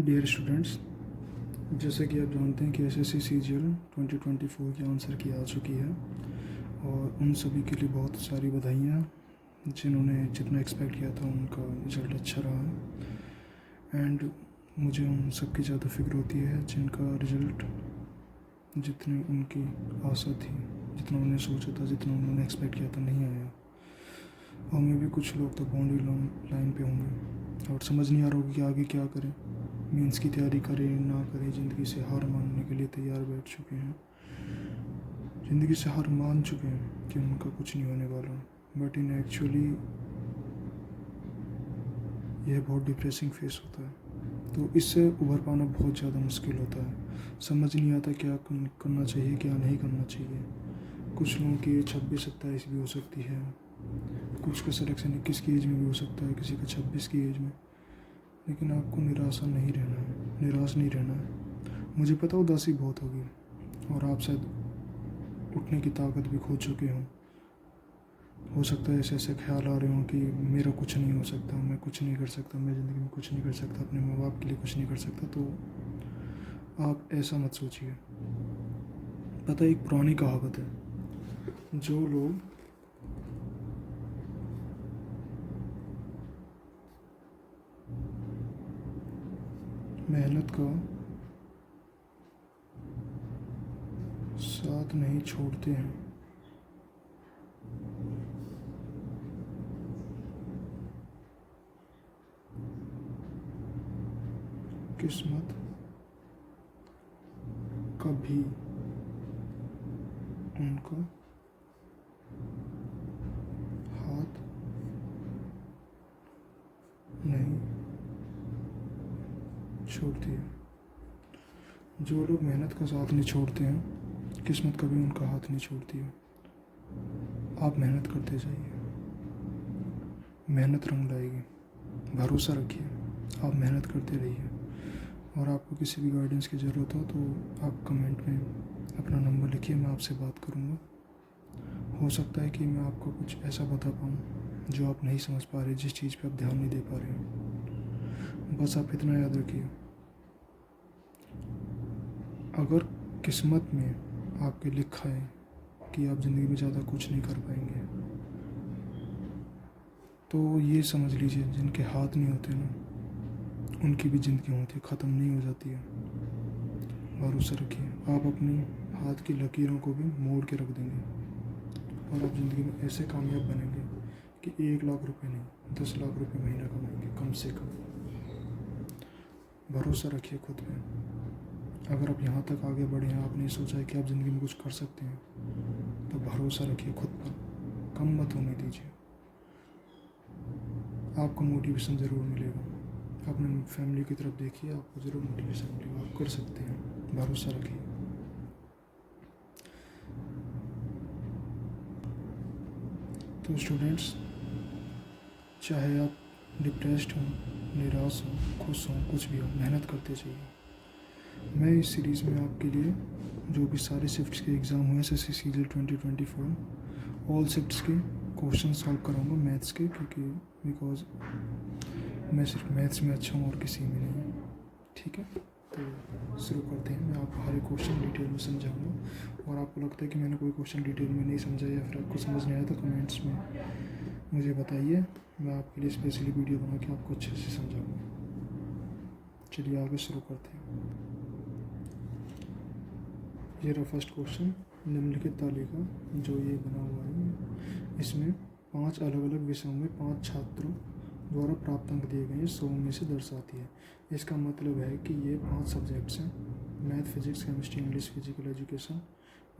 Dear students, जैसे कि आप जानते हैं कि एसएससी सीजीएल 2024 की आंसर की आ चुकी है और उन सभी के लिए बहुत सारी बधाइयाँ जिन्होंने जितना एक्सपेक्ट किया था उनका रिज़ल्ट अच्छा रहा है। एंड मुझे उन सब की ज़्यादा फिक्र होती है जिनका रिज़ल्ट जितनी उनकी आशा थी, जितना उन्होंने सोचा था, जितना उन्होंने एक्सपेक्ट किया था, नहीं आया। और मैं भी कुछ लोग तो बाउंड्री लाइन पे होंगे और समझ नहीं आ रहा होगा कि आगे क्या करें। मीन्स की तैयारी करें ना करें, ज़िंदगी से हार मानने के लिए तैयार बैठ चुके हैं, ज़िंदगी से हार मान चुके हैं कि उनका कुछ नहीं होने वाला। बट इन एक्चुअली यह बहुत डिप्रेसिंग फेस होता है, तो इससे उभर पाना बहुत ज़्यादा मुश्किल होता है। समझ नहीं आता क्या करना चाहिए, क्या नहीं करना चाहिए। कुछ लोगों की 26-27 भी हो सकती है, कुछ का सिलेक्शन 21 की एज में भी हो सकता है, किसी का 26 की एज में। लेकिन आपको निराश नहीं रहना है। मुझे पता उदासी बहुत होगी और आप शायद उठने की ताकत भी खो चुके हों। हो सकता है ऐसे ऐसे ख्याल आ रहे हों कि मेरा कुछ नहीं हो सकता, मैं कुछ नहीं कर सकता, मैं ज़िंदगी में कुछ नहीं कर सकता, अपने माँ बाप के लिए कुछ नहीं कर सकता। तो आप ऐसा मत सोचिए। पता है, एक पुरानी कहावत है, जो लोग मेहनत का साथ नहीं छोड़ते हैं, किस्मत कभी उनका हाथ नहीं छोड़ती है। जो लोग मेहनत का साथ नहीं छोड़ते हैं, किस्मत कभी उनका हाथ नहीं छोड़ती है। आप मेहनत करते जाइए, मेहनत रंग लाएगी, भरोसा रखिए। आप मेहनत करते रहिए और आपको किसी भी गाइडेंस की ज़रूरत हो तो आप कमेंट में अपना नंबर लिखिए, मैं आपसे बात करूँगा। हो सकता है कि मैं आपको कुछ ऐसा बता पाऊँ जो आप नहीं समझ पा रहे, जिस चीज़ पे आप ध्यान नहीं दे पा रहे। बस आप इतना याद रखिए, अगर किस्मत में आपके लिखा है कि आप ज़िंदगी में ज़्यादा कुछ नहीं कर पाएंगे, तो ये समझ लीजिए जिनके हाथ नहीं होते ना, उनकी भी ज़िंदगी होती है, ख़त्म नहीं हो जाती है। भरोसा रखिए, आप अपनी हाथ की लकीरों को भी मोड़ के रख देंगे और आप ज़िंदगी में ऐसे कामयाब बनेंगे कि 1 लाख रुपए नहीं, 10 लाख रुपए महीना कमाएंगे कम से कम। भरोसा रखिए खुद पे। अगर आप यहाँ तक आगे बढ़े हैं, आपने सोचा है कि आप ज़िंदगी में कुछ कर सकते हैं, तो भरोसा रखिए खुद पर, कम मत होने दीजिए। आपको मोटिवेशन ज़रूर मिलेगा। अपने फैमिली की तरफ देखिए, आपको ज़रूर मोटिवेशन मिलेगा, आप कर सकते हैं। भरोसा रखिए। तो स्टूडेंट्स, चाहे आप डिप्रेस्ड हों, निराश हों, खुश हों, कुछ भी हो, मेहनत करते जाइए। मैं इस सीरीज़ में आपके लिए जो भी सारे शिफ्ट्स के एग्ज़ाम हुए एसएससी सीजीएल 2024 ऑल शिफ्ट्स के क्वेश्चन सॉल्व कराऊंगा मैथ्स के, क्योंकि बिकॉज मैं सिर्फ मैथ्स में अच्छा हूँ और किसी में नहीं। ठीक है, तो शुरू करते हैं। मैं आपको हर एक क्वेश्चन डिटेल में समझाऊंगा और आपको लगता है कि मैंने कोई क्वेश्चन डिटेल में नहीं समझा या फिर आपको समझ नहीं आया तो कमेंट्स में मुझे बताइए, मैं आपके लिए स्पेशली वीडियो बना के आपको अच्छे से समझाऊंगा। चलिए आगे शुरू करते हैं। ये रहा फर्स्ट क्वेश्चन। निम्नलिखित तालिका जो ये बना हुआ है, इसमें 5 अलग अलग विषयों में 5 छात्रों द्वारा प्राप्त अंक दिए गए हैं, 100 में से दर्शाती है। इसका मतलब है कि ये 5 सब्जेक्ट्स हैं, math, physics, chemistry, English, physical education,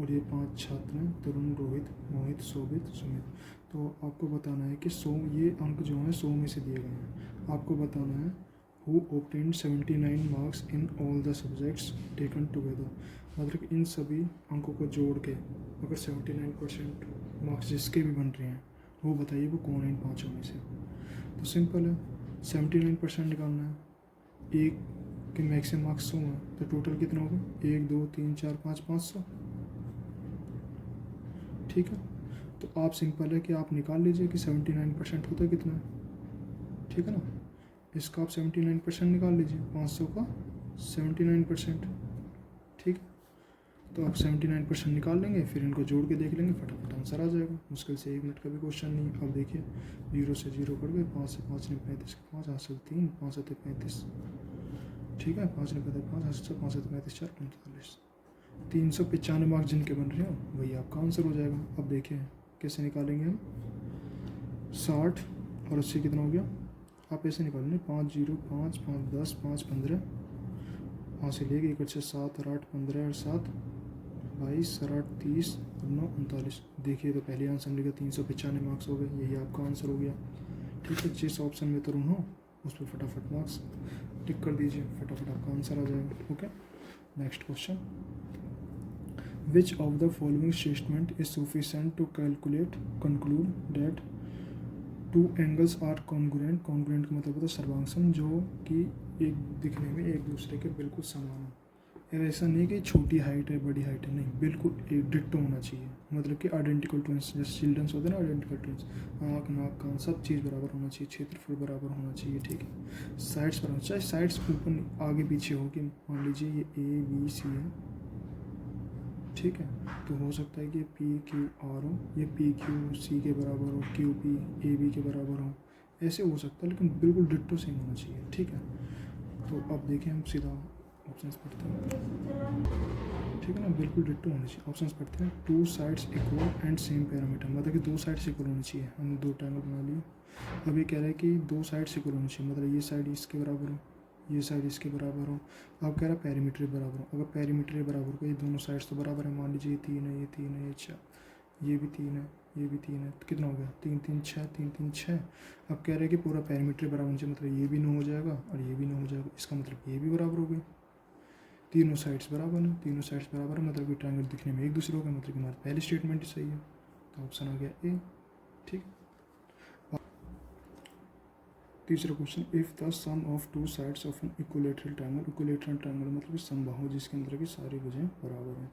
और ये 5 छात्र हैं, तरुण, रोहित, मोहित, शोभित, सुमित। तो आपको बताना है कि 100 ये अंक जो हैं 100 में से दिए गए हैं। आपको बताना है who obtained 79 marks in all the subjects taken together। मतलब इन सभी अंकों को जोड़ के अगर 79% मार्क्स जिसके भी बन रहे हैं, वो बताइए वो कौन है इन 5 में से। तो सिंपल है, 79% निकालना है। एक के मैक्सिमम मार्क्स 100 है, तो टोटल कितना होगा? 1 2 3 4 5 500। ठीक है, तो आप सिंपल है कि आप निकाल लीजिए कि 79% होता है कितना है। ठीक है ना, इसका आप 79% निकाल लीजिए, 500 का 79%, ठीक है। तो आप 79% निकाल लेंगे, फिर इनको जोड़ के देख लेंगे, फटाफट आंसर आ जाएगा। मुश्किल से 1 मिनट का भी क्वेश्चन नहीं है। अब देखिए 0 से 0 कट गए, 5 से 5 ने 35 का 5 हासिल 3, 5 से 35, ठीक है, 5 ने 5 हासिल 5 से 35 4 45, 395 मार्क्स जिनके बन रहे हो वही आपका आंसर हो जाएगा। अब देखिए कैसे निकालेंगे हम, 60 और 80 कितना हो गया, आप ऐसे निकालेंगे 5 0 5 5 10 5 15, 5 से लेके 1 से 7 और 8 15 और 7 22 और 8 30 और 9 39। देखिए तो पहले आंसर लिखा 395 मार्क्स हो गए, यही आपका आंसर हो गया, ठीक है। जिस ऑप्शन में तरुण हो उस पर फटाफट मार्क्स टिक कर दीजिए, फटाफट आपका आंसर आ जाएगा। Okay, next question, which of the following statement is sufficient to conclude that two angles are congruent. Congruent का मतलब होता है सर्वांगसम, जो कि एक दिखने में एक दूसरे के बिल्कुल समान हो। ऐसा नहीं कि छोटी हाइट है बड़ी हाइट है, नहीं, बिल्कुल एक डिट्टो होना चाहिए, मतलब कि आइडेंटिकल ट्विंस, जैसे चिल्ड्रंस होते हैं ना आइडेंटिकल ट्विंस, आँख नाक कान सब चीज़ बराबर होना चाहिए, क्षेत्रफल बराबर होना चाहिए, ठीक है। साइड्स बराबर, चाहे साइड्स ऊपर आगे पीछे हो, कि मान लीजिए ये ABC है, ठीक है, तो हो सकता है कि PQR हो, ये PQC के बराबर हो, QPAB के बराबर हो, ऐसे हो सकता है, लेकिन बिल्कुल डिट्टो सेम होना चाहिए, ठीक है। तो अब देखें हम सीधा ऑप्शंस पढ़ते हैं, ठीक है ना, बिल्कुल डिट्टो होनी चाहिए। ऑप्शंस पढ़ते हैं, 2 sides equal and same parameter, मतलब कि 2 साइड्स इक्वल होनी चाहिए। हम 2 ट्रायंगल बना लिए, अब ये कह रहा है कि 2 साइड्स इक्वल होनी चाहिए, मतलब ये साइड इसके बराबर हो, ये साइड इसके बराबर हो। अब कह रहा है पेरीमीटर बराबर हो, अगर पेरीमीटर बराबर हो, ये दोनों साइड्स तो बराबर है, मान लीजिए ये 3 है, ये 3 है, ये 4, ये भी 3 है, ये भी 3 है, तो कितना हो गया 3 3 6 3 3 6। अब कह रहे हैं कि पूरा पेरीमीटर बराबर होना चाहिए, मतलब ये भी 9 हो जाएगा और ये भी 9 हो जाएगा, इसका मतलब ये भी बराबर हो गए, तीनों साइड्स बराबर हैं, तीनों साइड्स बराबर है, मतलब कि ट्रायंगल दिखने में एक दूसरे हो गए, मतलब कि हमारी पहली स्टेटमेंट ही सही है, तो ऑप्शन आ गया ए, ठीक। तीसरा question, if the sum of 2 sides of an equilateral triangle, equilateral triangle मतलब कि समबाहु जिसके अंदर की सारी भुजाएं बराबर हैं,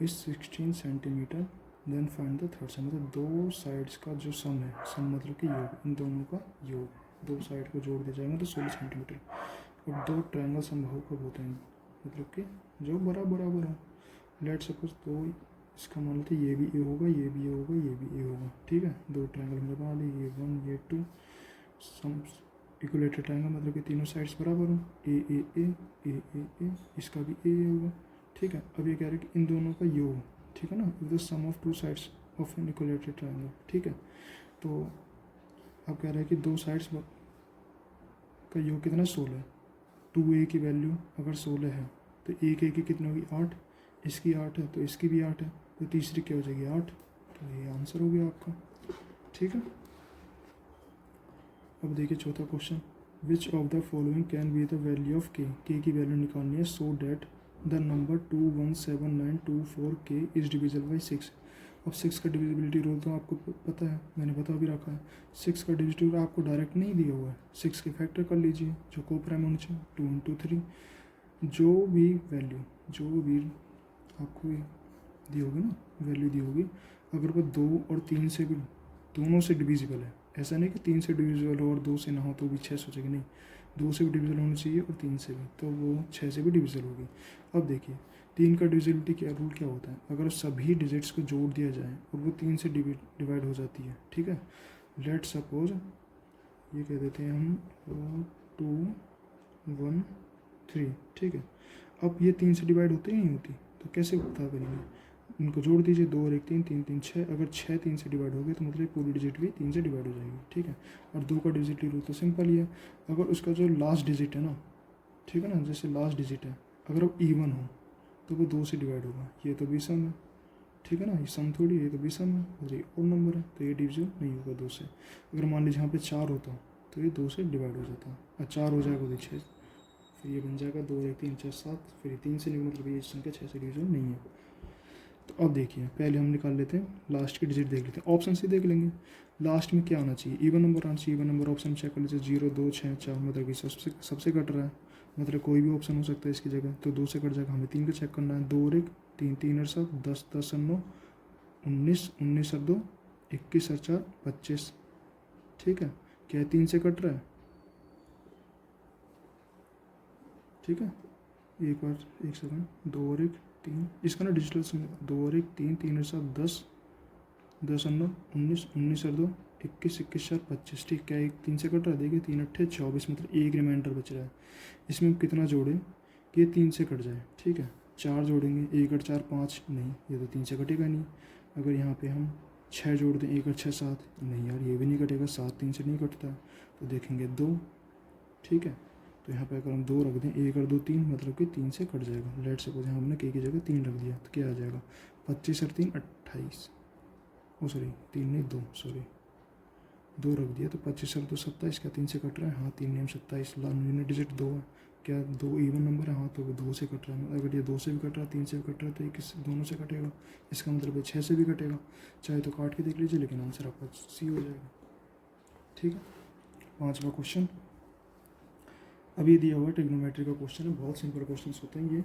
इस 16 centimetre, then find the third side, मतलब 2 साइड्स का जो सम है, सम मतलब कि योग, इन दोनों का योग, 2 साइड को जोड़ दिया जाएगा तो 16 सेंटीमीटर। और 2 ट्रायंगल समबाहु कब होते हैं, मतलब कि जो बराबर हो। लेट सपोज 2, इसका मान लेते ये भी ए होगा, ये भी ए होगा, ये भी ए होगा, ठीक है। 2 ट्रायंगल हमने बना लिए, ये 1 ये 2, सम इक्विलेटरल ट्रायंगल मतलब कि तीनों साइड्स बराबर हो, ए, इसका भी ए होगा, ठीक है। अब ये कह रहे हैं कि इन दोनों का योग, ठीक है ना, if the sum of 2 sides of an equilateral triangle, ठीक है। तो अब कह रहे हैं कि 2 साइड्स का योग कितना 16, 2a की वैल्यू अगर 16 है तो एक की कितनी होगी 8, इसकी 8 है तो इसकी भी 8 है, तो तीसरी क्या हो जाएगी 8, तो ये आंसर हो गया आपका, ठीक है। अब देखिए चौथा question, which of the following can be the value of के की वैल्यू निकालनी है, so that the number 2179248 is divisible by 6। अब 6 का डिविजिबिलिटी रूल तो आपको पता है, मैंने बता भी रखा है। 6 का डिविजिबिलिटी आपको डायरेक्ट नहीं दिया हुआ है, 6 के फैक्टर कर लीजिए, जो को प्राइम होने चाहिए, 2 × 3, जो भी वैल्यू जो भी आपको दी होगी ना, वैल्यू दी होगी, अगर वो 2 और 3 से भी दोनों से डिविजिबल है, ऐसा नहीं कि 3 से डिविजिबल हो और 2 से ना हो तो भी 6 सोचेगी, नहीं, 2 से भी डिविजिबल होनी चाहिए और 3 से भी, तो वो 6 से भी डिविजिबल होगी। अब देखिए 3 का डिविजिबिलिटी क्या रूल क्या होता है, अगर सभी डिजिट्स को जोड़ दिया जाए और वो 3 से डिवाइड हो जाती है, ठीक है। लेट सपोज ये कह देते हैं हम 2 1 3, ठीक है। अब ये 3 से डिवाइड होती नहीं होती, तो कैसे पता करेंगे, इनको जोड़ दीजिए, 2 और 1 3 3 3 6, अगर 6 3 से डिवाइड हो गए तो मतलब पूरी डिजिट भी 3 से डिवाइड हो जाएगी, ठीक है। और 2 का डिजिट रूल तो सिंपल ही है, अगर उसका जो लास्ट डिजिट है ना, ठीक है ना, जैसे लास्ट डिजिट है, अगर वो इवन हो तो वो 2 से डिवाइड होगा, ये तो विषम है, ठीक है ना, ये सम थोड़ी, ये तो विषम है और ये और नंबर है, तो ये डिविजन नहीं होगा 2 से। अगर मान लीजिए यहाँ पे 4 होता तो ये 2 से डिवाइड हो जाता, और 4 हो जाएगा तो 6, फिर ये बन जाएगा 2 1 3 4 7, फिर ये 3 से नहीं, मतलब ये संख्या 6 से डिविजन नहीं है। तो अब देखिए पहले हम निकाल लेते हैं लास्ट की डिजिट, देख लेते हैं, ऑप्शन से देख लेंगे लास्ट में क्या आना चाहिए, इवन नंबर आना चाहिए, इवन नंबर ऑप्शन चेक कर लीजिए, 0 2 6 4, मतलब कि सबसे कट रहा है, मतलब कोई भी ऑप्शन हो सकता है इसकी जगह, तो 2 से कट जाएगा, हमें 3 का चेक करना है, 2 और 1 3 3 और 7 10 10 और 9 19 19 और 2 21 और 4 25, ठीक है। क्या 3 से कट रहा है, ठीक है, एक बार, एक सेकंड, 2 और 1 3, इसका ना डिजिटल समय, 2 और 1 3, 3 और 7 10, 10 और 9 19, 19 और 2 21, 21 4 25। ठीक, क्या एक 3 से कट रहा है? देखिए 3 अट्ठे 24, मतलब एक रिमाइंडर बच रहा है। इसमें हम कितना जोड़ें कि ये 3 से कट जाए? ठीक है, 4 जोड़ेंगे, 1 और 4 5, नहीं ये तो 3 से कटेगा नहीं। अगर यहाँ पे हम 6 जोड़ दें, 1 और 6 7, नहीं यार ये भी नहीं कटेगा, 7 3 से नहीं कटता। तो देखेंगे 2, ठीक है, तो यहाँ पे अगर हम 2 रख दें, 1 और 2 3, मतलब कि 3 से कट जाएगा। लेट सपोज यहाँ हमने के की जगह 3 रख दिया, तो क्या आ जाएगा? 25 और 3 28, ओ सॉरी 3 नहीं 2, सॉरी 2 रख दिया, तो 25 और 2 27, क्या 3 से कट रहा है? हाँ 3 नेम 27, यूनिट डिजिट 2 है, क्या 2 इवन नंबर है? हाँ, तो 2 से कट रहा है। अगर ये 2 से भी कट रहा है, 3 से भी कट रहा है, तो ये किस दोनों से कटेगा? इसका मतलब है 6 से भी कटेगा। चाहे तो काट के देख लीजिए, लेकिन आंसर आपका सी हो जाएगा। ठीक है, 5वां क्वेश्चन अभी दिया हुआ ट्रिग्नोमेट्री का क्वेश्चन है, बहुत सिंपल क्वेश्चन होते हैं ये।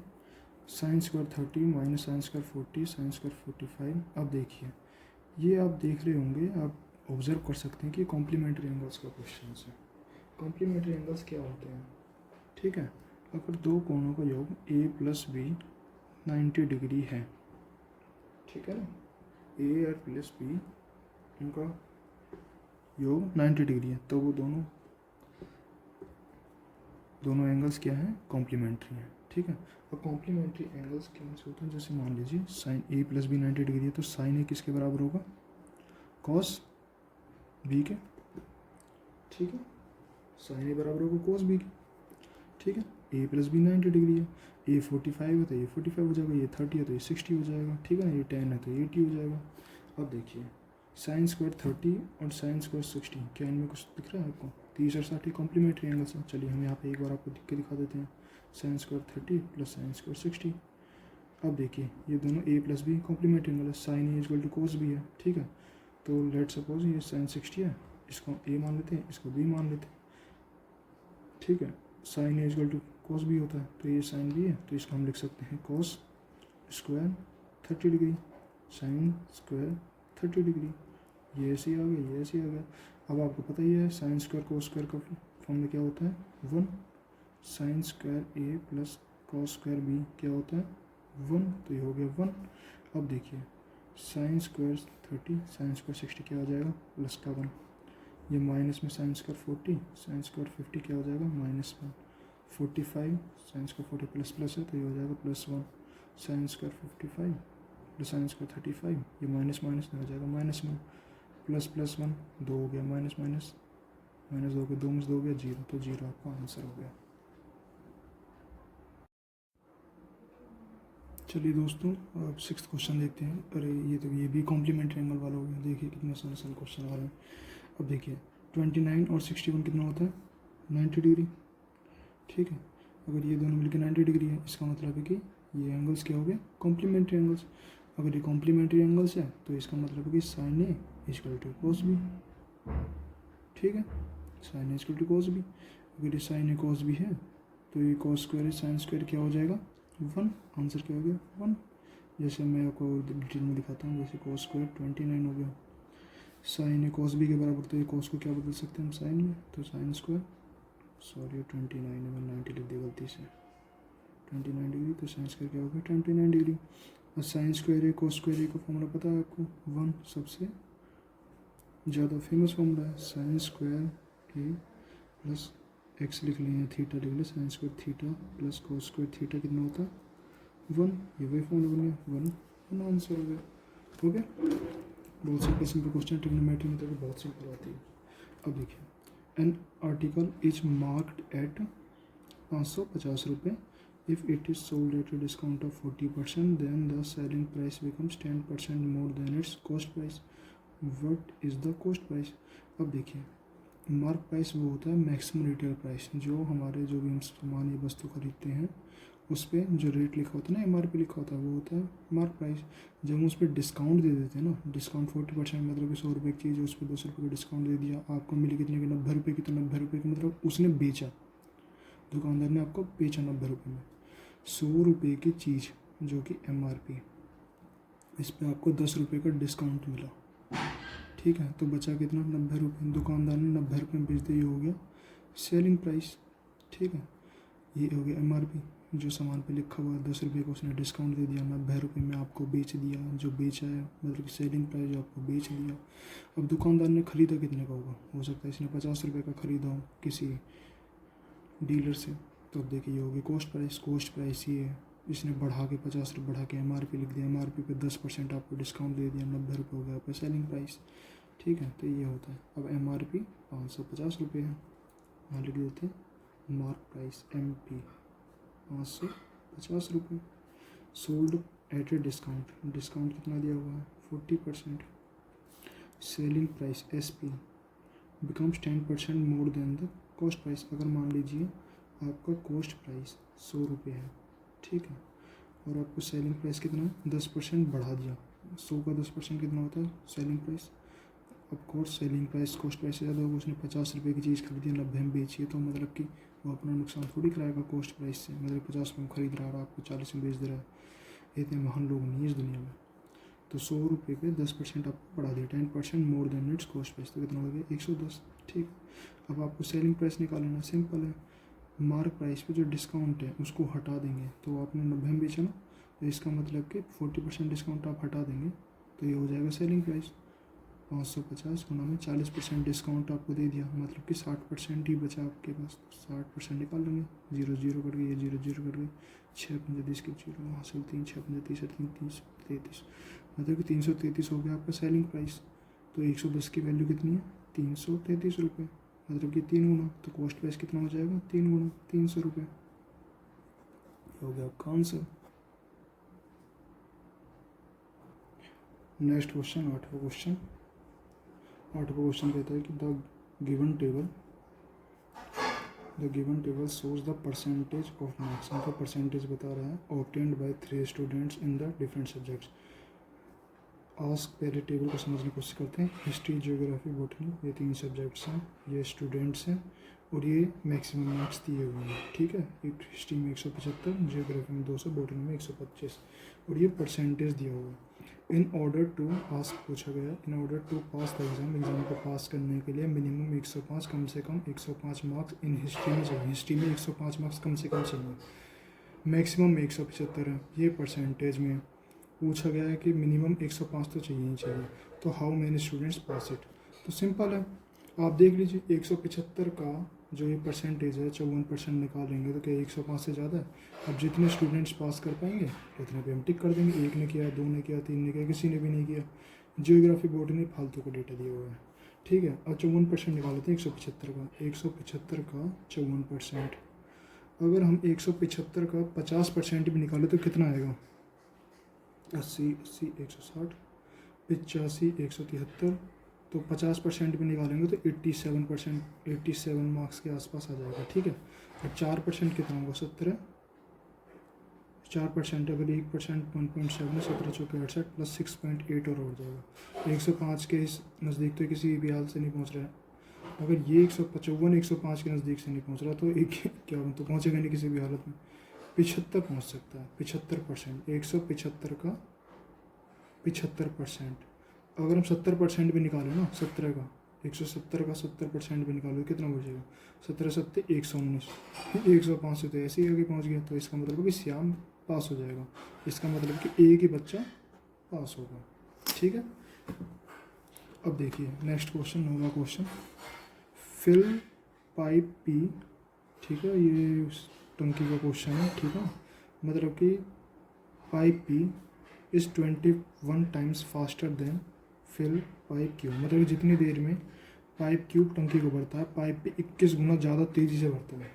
Sign square 30 minus sine square 40 sine square 45। अब देखिए, ये आप देख रहे होंगे, आप ऑब्जर्व कर सकते हैं कि कॉम्प्लीमेंट्री एंगल्स का क्वेश्चन है। कॉम्प्लीमेंट्री एंगल्स क्या होते हैं? ठीक है, अगर दो कोणों का योग a प्लस बी 90 डिग्री है, ठीक है ना, a और प्लस बी उनका योग 90 डिग्री है, तो वो दोनों एंगल्स क्या हैं? कॉम्प्लीमेंट्री हैं। ठीक है, और कॉम्प्लीमेंट्री एंगल्स कैसे होते हैं? जैसे मान लीजिए sine a plus B 90 degree है, तो साइन a किसके बराबर होगा? कॉस बी के। ठीक है, साइन a बराबर होगा कॉस बी के। ठीक है, a प्लस बी 90 डिग्री है, a 45 है तो ये 45 हो जाएगा, ये 30 है तो ये 60 हो जाएगा। ठीक है ना, ये 10 है तो 80 हो जाएगा। अब देखिए साइन स्क्वायर 30 और साइन स्क्वायर 60, क्या इनमें कुछ दिख रहा है आपको? 30 और 60 कॉम्प्लीमेंट्री एंगल्स हैं। चलिए हम यहाँ पे एक बार आपको दिख के दिखा देते हैं। Sine square 30 plus sine square 60। अब देखिए ये दोनों a plus b complementary angle है, sine A equal to cos B है। ठीक है, तो लेट सपोज ये साइन 60 है, इसको a मान लेते हैं, इसको b मान लेते हैं। ठीक है, sine A equal to cos B होता है, तो ये साइन बी है, तो इसको हम लिख सकते हैं cos square 30 degree, sign square 30 degree. ये ऐसे ही आ गया, ये ऐसे ही आ गया। अब आपको पता ही है साइन स्क्वायर कोस स्क्वायर का फॉर्मूला क्या होता है? 1। साइन स्क्वायर ए प्लस कॉस स्क्वायर बी क्या होता है? 1, तो ये हो गया 1। अब देखिए साइन स्क्वायर 30 साइन स्क्वायर 60 क्या हो जाएगा? प्लस का 1। ये माइनस में साइन स्क्वायर 40 साइन स्क्वायर 50 क्या हो जाएगा? -1। 45 साइन स्क्वायर 40 प्लस प्लस है, तो ये हो जाएगा +1। Sine square 55 plus sine square 35, ये माइनस माइनस में हो जाएगा -1 प्लस प्लस 1, 2 हो गया, माइनस माइनस माइनस 2 हो गया, 2 में से 2 हो गया 0, तो 0 आपका आंसर हो गया। चलिए दोस्तों, अब 6th क्वेश्चन देखते हैं। अरे ये भी कॉम्प्लीमेंट्री एंगल वाला हो गया। देखिए कितने सारे सारे क्वेश्चन आ रहे हैं। अब देखिए 29 और 61 कितना होता है? 90 डिग्री। ठीक है, अगर ये दोनों मिलकर 90 डिग्री है, इसका मतलब है कि ये एंगल्स क्या हो गए? Complementary angles. अगर ये कॉम्प्लीमेंट्री एंगल्स है तो इसका मतलब है कि sine A equal to cos B. ठीक है, sine A equal to cos B. अगर ये साइन ए कोस बी है तो ये कोस स्क्वायर है साइन स्क्वायर क्या हो जाएगा? 1। आंसर क्या हो गया? 1। जैसे मैं आपको डिटेल में दिखाता हूँ, जैसे कोस स्क्वायर 29 हो गया, साइन ए कोस बी के बराबर, तो ये कोस को क्या बदल सकते हैं हम साइन में, तो साइन स्क्वायर, सॉरी 29 है, मैं 90 लिख दिया गलती से, 29 डिग्री, तो साइन स्क्वायर क्या हो गया? 29 डिग्री। और साइन स्क्वायर ए कोस स्क्वायर ए का फॉर्मूला पता है आपको? 1 सबसे ज़्यादा फेमस फॉर्मूला है। साइन स्क्वायर ए प्लस एक्स लिख लें, थीटा लिख लें, sine square theta plus cos square theta कितना होता है? 1। ये वही फॉर्मूला बन गया, 1 आंसर हो गया। हो गया, बहुत सिंपल क्वेश्चन, ट्रिग्नोमेट्री में तो बहुत सिंपल आती है। अब देखिए, an article is marked at 550 रुपये। If it is sold at a discount of 40%, then the selling price becomes 10% more than its cost price. What is the cost price? अब देखिए, मार्क प्राइस वो होता है मैक्सिमम रिटेल प्राइस, जो हमारे जो भी हम सामान या वस्तु खरीदते हैं उस पर जो रेट लिखा होता है ना, MRP लिखा होता है, वो होता है मार्क प्राइस। जब हम उस पर डिस्काउंट दे देते हैं ना, डिस्काउंट 40%, मतलब कि 100 रुपये की चीज़ है, उस पर 200 रुपये का डिस्काउंट दे दिया, आपको मिली कितने की? 90 रुपये की। तो 90 रुपये की मतलब उसने बेचा, दुकानदार ने आपको बेचा 90 रुपये में। 100 रुपये की चीज़ जो कि MRP, इस पर आपको 10 रुपये का डिस्काउंट मिला। ठीक है, तो बचा कितना? 90 रुपये। दुकानदार ने 90 रुपये में बेच दिया, ये हो गया सेलिंग प्राइस। ठीक है, ये हो गया MRP, जो सामान पे लिखा हुआ है 10 रुपये का उसने डिस्काउंट दे दिया, 90 रुपये में आपको बेच दिया, जो बेचा है मतलब कि सेलिंग प्राइस जो आपको बेच दिया। अब दुकानदार ने ख़रीदा कितने का होगा, हो सकता है इसने 50 रुपये का ख़रीदा हो किसी डीलर से, तो अब देखिए ये होगी कोस्ट प्राइस ये है, इसने बढ़ा के 50 रुपये बढ़ा के MRP लिख दिया, MRP पे 10% आपको डिस्काउंट दे दिया, 90 रुपये हो गया आपका सेलिंग प्राइस, ठीक है। तो ये होता है। अब MRP 550 रुपये है, यहाँ लिख देते हैं मार्क प्राइस MP 550 रुपये। Sold at a discount, discount कितना दिया हुआ है 40%। Selling price SP becomes 10% more than the cost price. अगर मान लीजिए आपका कॉस्ट प्राइस 100 रुपये है, ठीक है, और आपको सेलिंग प्राइस कितना है 10% बढ़ा दिया, 100 का 10% कितना होता है सेलिंग प्राइस। अब course selling price cost price से ज़्यादा होगा, उसने 50 रुपये की चीज़ खरीदी 90 में बेची है, तो मतलब कि वो अपना नुकसान थोड़ी कराएगा कॉस्ट प्राइस से, मतलब 50 रुपये में खरीद रहा है और आपको 40 में बेच दे रहा है। इतने महान लोग नहीं है इस दुनिया में। तो 100 रुपये पे 10% आपको बढ़ा दिया, 10% more than it's cost price, तो कितना हो गया 110, ठीक। अब आपको सेलिंग प्राइस निकालना सिंपल है, मार्क प्राइस पे जो डिस्काउंट है उसको हटा देंगे, तो आपने 90 में बेचा ना, तो इसका मतलब कि 40% डिस्काउंट आप हटा देंगे, तो ये हो जाएगा सेलिंग प्राइस 550 गुना में 40% डिस्काउंट आपको दे दिया, मतलब कि 60% ही बचा आपके पास, 60% निकाल लेंगे, 0 0 कट गई, ये 0 0 कट गई, 6 पंजे 30 के 0 हासिल 3, 6 पंजे 30 3 333, मतलब कि 333 हो गया आपका सेलिंग प्राइस। तो 110 की वैल्यू कितनी है 333 रुपये, मतलब कि 3 गुना, तो कॉस्ट प्राइस कितना हो जाएगा 3 गुना 300 रुपये, हो गया आपका आंसर। नेक्स्ट क्वेश्चन, 8वां क्वेश्चन। 8वां क्वेश्चन कहता है कि the given table shows the percentage of marks, इनका परसेंटेज बता रहा है obtained by 3 students in the different subjects. Ask, पहले टेबल को समझने की कोशिश करते हैं। हिस्ट्री, जियोग्राफी, बॉटनी, ये 3 सब्जेक्ट्स हैं, ये स्टूडेंट्स हैं और ये मैक्सिमम मार्क्स दिए हुए हैं, ठीक है। एक हिस्ट्री में 175, जियोग्राफी में 200, बॉटनी में 125 और ये परसेंटेज दिया हुआ है। इन ऑर्डर टू पास पूछा गया, in order to pass the exam को पास करने के लिए मिनिमम 105, कम से कम 105 मार्क्स इन हिस्ट्री में चाहिए, हिस्ट्री में 105 मार्क्स कम से कम चाहिए, मैक्सिमम 175 है। ये परसेंटेज में पूछा गया है कि मिनिमम 105 तो चाहिए ही चाहिए, तो how many students pass it. तो सिंपल है, आप देख लीजिए 175 का जो ये परसेंटेज है 54% निकालेंगे तो क्या 105 से ज़्यादा है। अब जितने स्टूडेंट्स पास कर पाएंगे उतने पे हम टिक कर देंगे, 1 ने किया, 2 ने किया, 3 ने किया, किसी ने भी नहीं किया। जियोग्राफी बॉटनी फालतू का डेटा दिया हुआ है, ठीक है। अब 54% निकाल लेते हैं 175 का, 175 का 54%, अगर हम 175 का 50% भी निकालें तो कितना आएगा 80 80 160 85 173, तो 50% भी निकालेंगे तो 87%, 87 मार्क्स के आसपास आ जाएगा, ठीक है। और 4% कितना होगा 17, 4% अगर 1% 1.7 17 चौके 68 प्लस 6.8 और हो जाएगा। 105 के इस नज़दीक तो किसी भी हाल से नहीं पहुंच रहा है। अगर ये 155 105 के नज़दीक से नहीं पहुंच रहा तो एक क्या तो पहुंचेगा नहीं किसी भी हालत में, 75 पहुँच सकता है, 75%, 175 का 75%। अगर हम 70% भी निकालें ना 17 का, 170 का 70% भी निकालो कितना बचेगा 17 7 119, 105 से तो ऐसे ही आगे पहुंच गया, तो इसका मतलब कि श्याम पास हो जाएगा, इसका मतलब कि एक ही बच्चा पास होगा, ठीक है। अब देखिए नेक्स्ट क्वेश्चन, 9वां क्वेश्चन। फिल पाइप पी, ठीक है, ये टंकी का क्वेश्चन है, ठीक है। मतलब कि pipe P is 21 times faster than fill pipe Q, मतलब जितनी देर में पाइप क्यूब टंकी को भरता है पाइप पे 21 गुना ज़्यादा तेज़ी से भरता है।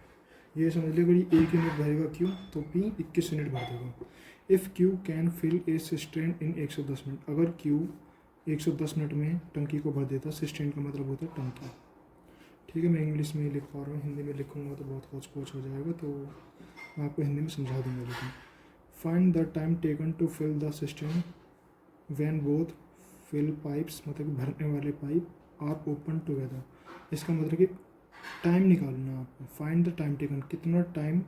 ये समझ लीजिए अगर ये 1 यूनिट भरेगा क्यू तो पी 21 यूनिट भर देगा। If Q can fill a cistern in 110 minute, अगर क्यू 110 मिनट में टंकी को भर देता, सिस्टेन का मतलब होता है टंकी, ठीक है। मैं इंग्लिश में लिख पा रहा हूँ, हिंदी में लिखूँगा तो बहुत कुछ कोच हो जाएगा, तो मैं आपको हिंदी में समझा दूँगा। लेकिन find the time taken to fill the cistern when both fill pipes, मतलब भरने वाले पाइप आर ओपन टुगेदर, इसका मतलब कि टाइम निकालना आपको। फाइंड द टाइम टेकन, कितना टाइम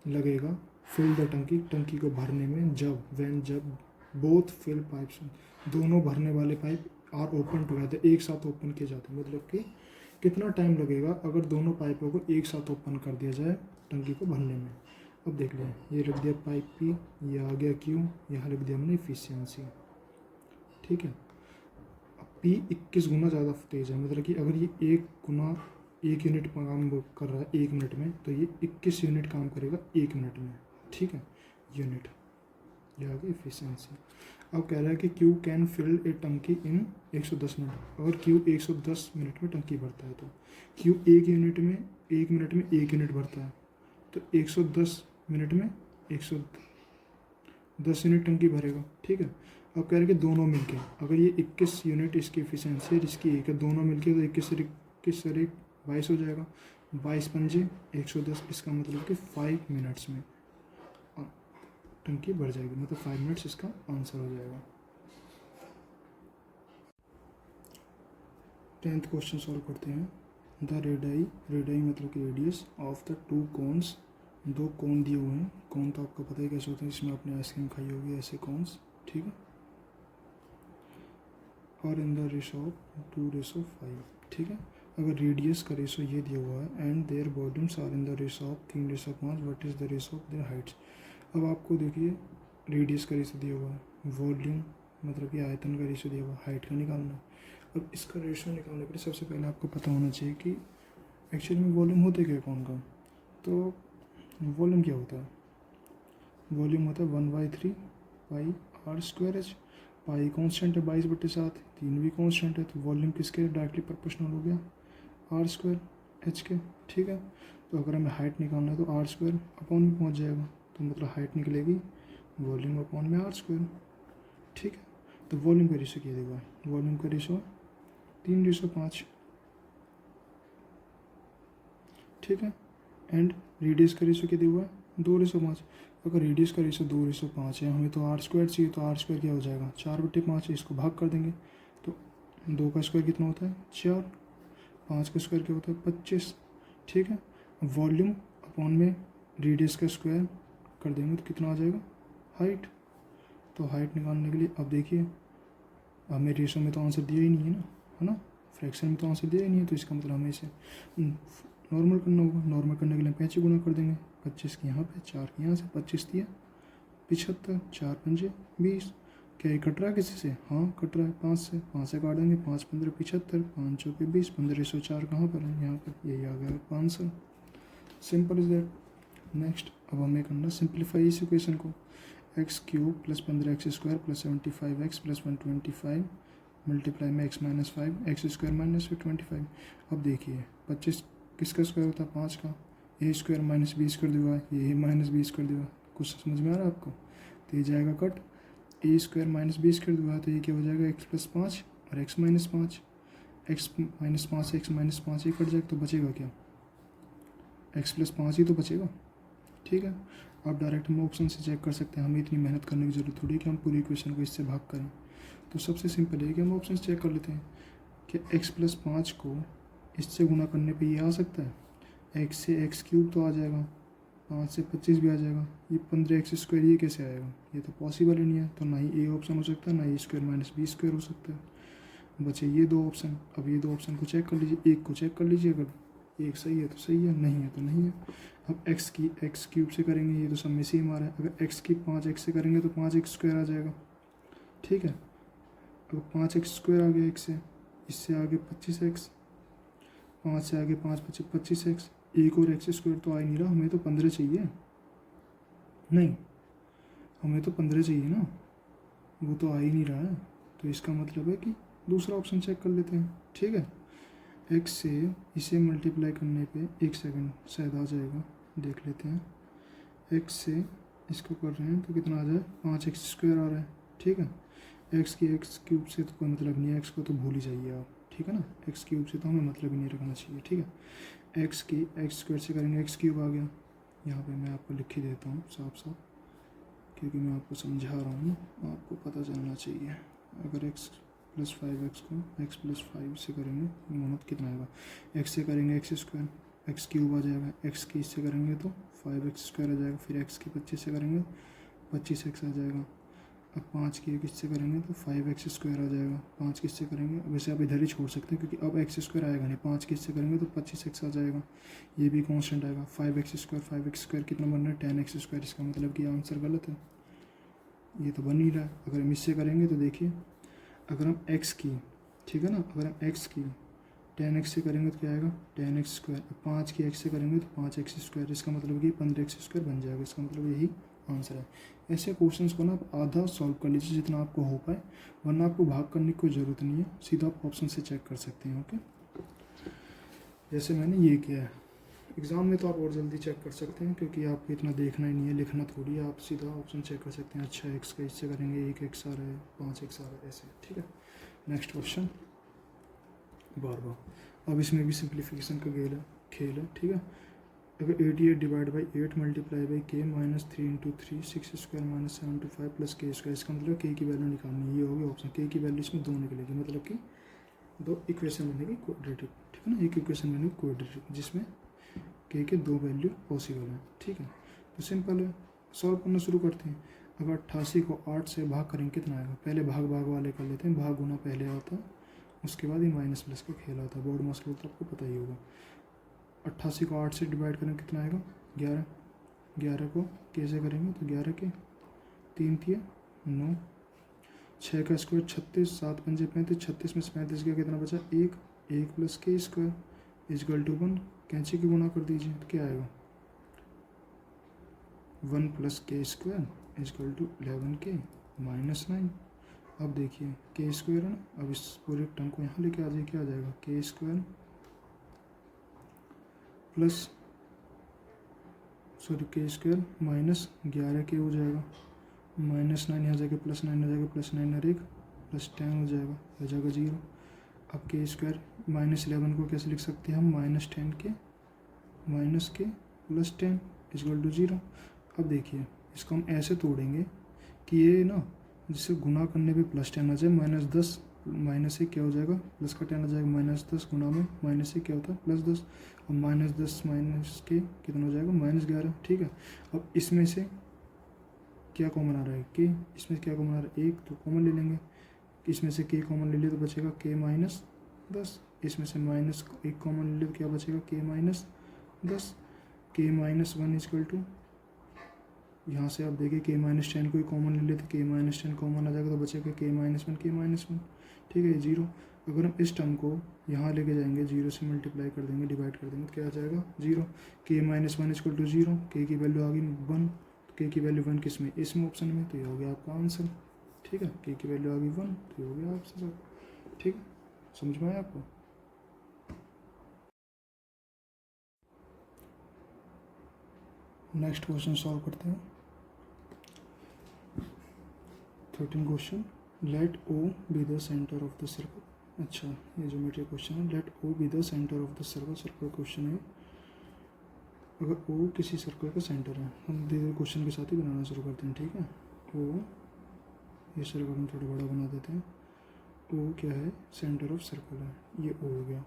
लगेगा फिल द टंकी, टंकी को भरने में, जब व्हेन जब बोथ फिल पाइप्स, दोनों भरने वाले पाइप आर ओपन टुगेदर, एक साथ ओपन किए जाते हैं, मतलब कि कितना टाइम लगेगा अगर दोनों पाइपों को एक साथ ओपन कर दिया जाए टंकी को भरने में। अब देख लें, ये रख दिया पाइप P, ये आ गया Q, यहाँ लिख दिया हमने इफिशियंसी। ठीक है, अब P 21 गुना ज़्यादा तेज़ है, मतलब कि अगर ये 1 यूनिट काम कर रहा है 1 मिनट में, तो ये 21 यूनिट काम करेगा 1 मिनट में। ठीक है, यूनिट, ये आ गया इफिशियंसी। अब कह रहा है कि Q कैन फिल ए टंकी इन 110 मिनट। अगर Q 110 मिनट में टंकी भरता है, तो Q 1 मिनट में 1 यूनिट भरता है, तो 110 मिनट में 110 यूनिट टंकी भरेगा। ठीक है, अब कह रहे हैं कि दोनों मिलके, अगर ये 21 यूनिट इसकी एफिशिएंसी है, इसकी 1 है, दोनों मिलके तो 21 से 22 हो जाएगा। 22 पंजे 110, इसका मतलब कि 5 मिनट्स में टंकी भर जाएगी, मतलब 5 मिनट्स इसका आंसर हो जाएगा। 10th क्वेश्चन सॉल्व करते हैं। द रेडाई मतलब कि रेडियस ऑफ द 2 कोन्स, 2 कोन दिए हुए हैं। कोन तो आपको पता ही कैसे होते हैं, इसमें आपने आइसक्रीम खाई होगी, ऐसे कोन्स। ठीक है, और इन द रेशो ऑफ 2:5। ठीक है, अगर रेडियस का रेशो ये दिया हुआ है and their volumes are in the ratio of 3:5, what is the ratio of their heights. अब आपको देखिए, रेडियस का रेशो दिया हुआ है, वॉल्यूम मतलब कि आयतन का रेशो दिया हुआ है, हाइट का निकालना है। अब इसका रेशो निकालने के लिए सबसे पहले आपको पता होना चाहिए कि एक्चुअली में वॉल्यूम होते क्या कौन का। तो वॉल्यूम क्या होता है, वॉल्यूम होता है 1/3 पाई r²h। पाई कॉन्स्टेंट है 22/7, 3 भी कॉन्स्टेंट है, तो वॉल्यूम किसके डायरेक्टली प्रोपोर्शनल हो गया r²h के। ठीक है, तो अगर हमें हाइट निकालना है तो r² अपॉन में पहुँच जाएगा, तो मतलब हाइट निकलेगी वॉल्यूम अपॉन में r²। ठीक है, तो वॉल्यूम का रेशो क्या देगा, वॉल्यूम का रेशो 3:5। ठीक है, एंड रेडियस का रेशो क्या दिया हुआ है 2:5। अगर रेडियस का रेशो 2:5 है, हमें तो r² चाहिए, तो r² क्या हो जाएगा 4/5 है, इसको भाग कर देंगे तो 2 का स्क्वायर कितना होता है 4, 5 का स्क्वायर क्या होता है 25। ठीक है, वॉल्यूम अपॉन में रेडियस का स्क्वायर कर देंगे तो कितना आ जाएगा हाइट। तो हाइट निकालने के लिए अब देखिए, हमें रेशो में तो आंसर दिया ही नहीं है ना, है ना, फ्रैक्शन में तो आंसर दिया ही नहीं है, तो इसका मतलब हमें इसे नॉर्मल करना होगा। नॉर्मल करने के लिए 5 गुना कर देंगे, 25 की यहाँ पे, 4 की यहाँ से, 25 दिया 75, 4 पंजे 20। क्या ये कट रहा है किसी से, हाँ कट रहा है, 5 से काट देंगे, 5 15 75, 5 चौके 20, 1504 कहाँ पर है, यहाँ पर, यही आ गया 500। Simple is that. नेक्स्ट अब हमें करना सिंप्लीफाई इस इक्वेशन को, x³ + 15x² + 75x + 125 मल्टीप्लाई में x - 5 x² - 25। अब देखिए 25 किसका स्क्वायर होता है 5 का, a² - b² दिया है, ये -b² दिया है, कुछ समझ में आ रहा है आपको। तो ये जाएगा कट, a² - b² दिया है, तो ये क्या हो जाएगा x + 5 और x - 5, x - 5 x - 5 ये कट जाएगा, तो बचेगा क्या x + 5 ही तो बचेगा। ठीक है, आप डायरेक्ट हम ऑप्शन से चेक कर सकते हैं, हमें इतनी मेहनत करने की जरूरत थोड़ी है कि हम पूरी इक्वेशन को इससे भाग करें। तो सबसे सिंपल है कि हम ऑप्शन से चेक कर लेते हैं कि x + 5 को इससे गुना करने पे ये आ सकता है, x से x³ तो आ जाएगा, 5 से 25 भी आ जाएगा, ये 15x² ये कैसे आएगा, ये तो पॉसिबल ही नहीं है। तो ना ही ए ऑप्शन हो सकता है, ना a² - b² हो सकता है, बचे ये 2 ऑप्शन। अब ये 2 ऑप्शन को चेक कर लीजिए, एक को चेक कर लीजिए, अगर एक सही है तो सही है, नहीं है तो नहीं है। अब x³ से करेंगे, ये तो सब में सेम आ रहा है, अगर x³ 5x से करेंगे तो 5x² आ जाएगा। ठीक है, अब 5x² आ गया x से, इससे आगे 25x, 5 से आगे 5 × 5 = 25x, एक और x² तो आ ही नहीं रहा, हमें तो 15 चाहिए, नहीं हमें तो 15 चाहिए ना, वो तो आ ही नहीं रहा है। तो इसका मतलब है कि दूसरा ऑप्शन चेक कर लेते हैं। ठीक है, x से इसे मल्टीप्लाई करने पे 1 सेकंड शायद आ जाएगा, देख लेते हैं। x से इसको कर रहे हैं तो कितना आ जाए 5x² आ रहा है। ठीक है, x की x³ से तो कोई मतलब नहीं है, x को तो भूल ही जाइए आप। ठीक है ना, x³ से तो हमें मतलब ही नहीं रखना चाहिए। ठीक है, x की x² से करेंगे x³ आ गया, यहाँ पे मैं आपको लिख ही देता हूँ साफ साफ, क्योंकि मैं आपको समझा रहा हूँ, आपको पता चलना चाहिए। अगर x + 5x को x + 5 से करेंगे मोहम्मद कितना आएगा, x से करेंगे x² x³ आ जाएगा, x की इससे करेंगे तो 5x² आ जाएगा, फिर x की 25 से करेंगे 25x आ जाएगा, अब 5 की किससे करेंगे तो 5x² आ जाएगा। 5 किससे करेंगे, वैसे आप इधर ही छोड़ सकते हैं क्योंकि अब x² आएगा नहीं। 5 किससे करेंगे तो 25x आ जाएगा, ये भी कांस्टेंट आएगा। 5x² कितना बन रहा है 10x², इसका मतलब कि आंसर गलत है, ये तो बन ही रहा है। अगर हम इससे करेंगे तो देखिए, अगर हम x की, ठीक है ना, अगर हम x की 10x से करेंगे तो क्या आएगा 10x²। 5 की x से करेंगे तो 5x², इसका मतलब कि 15x² बन जाएगा, इसका मतलब यही आंसर है। ऐसे क्वेश्चंस को ना आप आधा सॉल्व कर लीजिए जितना आपको हो पाए, वरना आपको भाग करने की कोई ज़रूरत नहीं है, सीधा आप ऑप्शन से चेक कर सकते हैं। ओके, जैसे मैंने ये किया है। एग्ज़ाम में तो आप और जल्दी चेक कर सकते हैं क्योंकि आपको इतना देखना ही नहीं है, लिखना थोड़ी है, आप सीधा ऑप्शन चेक कर सकते हैं। अच्छा एक्स का इससे करेंगे 1x आ रहा है, 5x आ रहा है, ऐसे, ठीक है। Next question 12। अब इसमें भी सिंप्लीफिकेशन का खेल है, ठीक है। अगर 88 divide by 8 multiply by k minus 3 into 3 6² minus 7 to 5 plus k², इसका मतलब k की वैल्यू निकालनी है, ये होगी ऑप्शन। k की वैल्यू इसमें 2 निकलेगी, मतलब कि 2 इक्वेशन बनेगी क्वाड्रेटिक, ठीक है ना, एक इक्वेशन बनेगी क्वाड्रेटिक जिसमें k के 2 वैल्यू पॉसिबल है, ठीक है। तो सिंपल है, सॉल्व करना शुरू करते हैं। अगर 88 को 8 से भाग करेंगे कितना आएगा, पहले भाग वाले कर लेते हैं, भाग गुना पहले आता है, उसके बाद ही माइनस प्लस का खेल आता है, बोर्ड मास तो आपको पता ही होगा। 88 को 8 से डिवाइड करें कितना आएगा 11, 11 को कैसे करेंगे तो 11 के 3 तिया 9, 6 का स्क्वायर 36, 7 पंजे 35, 36 में से 35 का कितना बचा 1, 1 प्लस k² इजकल टू 1, कैंची की गुना कर दीजिए तो क्या आएगा 1 plus k² is equal to 11k minus 9। अब देखिए k² है ना, अब इस पूरे टर्म को यहाँ लेके आ जाइए, क्या आ जाएगा k² plus k² minus 11k हो जाएगा, माइनस 9 यहाँ जाएगा प्लस 9 हो जाएगा, प्लस 9 और 1 प्लस 10 हो जाएगा, हो जाएगा 0। अब k² माइनस 11 को कैसे लिख सकते हैं हम -10k minus k plus 10 equal to 0। अब देखिए इसको हम ऐसे तोड़ेंगे कि ये ना जिससे गुना करने पे प्लस 10 आ जाए, -10 माइनस से क्या हो जाएगा प्लस का 10 आ जाएगा, -10 गुना में माइनस से क्या होता है +10, और -10 माइनस के कितना हो जाएगा -11, ठीक है। अब इसमें से क्या कॉमन आ रहा है k, इसमें क्या कॉमन आ रहा है 1, तो कॉमन ले लेंगे, इसमें से k कॉमन ले लिया तो बचेगा k-10, इसमें से -1 कॉमन ले लिया तो क्या बचेगा k-10, k-1 इजकल टू, यहाँ से आप देखिए k-10 को ही कॉमन ले लेते, k-10 कॉमन आ जाएगा तो बचेगा k-1, k-1, ठीक है 0। अगर हम इस टर्म को यहाँ लेके जाएंगे 0 से मल्टीप्लाई कर देंगे, डिवाइड कर देंगे तो क्या आ जाएगा 0, k-1 इजकल टू 0, k की वैल्यू आ गई 1, k की वैल्यू 1 किस में, इसमें ऑप्शन में, तो ये हो गया आपका आंसर, ठीक है। k की वैल्यू आ गई 1, तो ये हो गया आपसे सब, ठीक है, समझ में आया आपको। नेक्स्ट क्वेश्चन सॉल्व करते हैं। 13 question, let O be the centre of the circle. अच्छा ये ज्योमेट्री क्वेश्चन है, let O be the centre of the circle, circle question है। अगर O किसी सर्कल का सेंटर है, हम धीरे क्वेश्चन के साथ ही बनाना शुरू करते हैं, ठीक है। O, ये सर्कल हम थोड़ा बड़ा बना देते हैं। O क्या है, सेंटर ऑफ सर्कल है, ये O हो गया।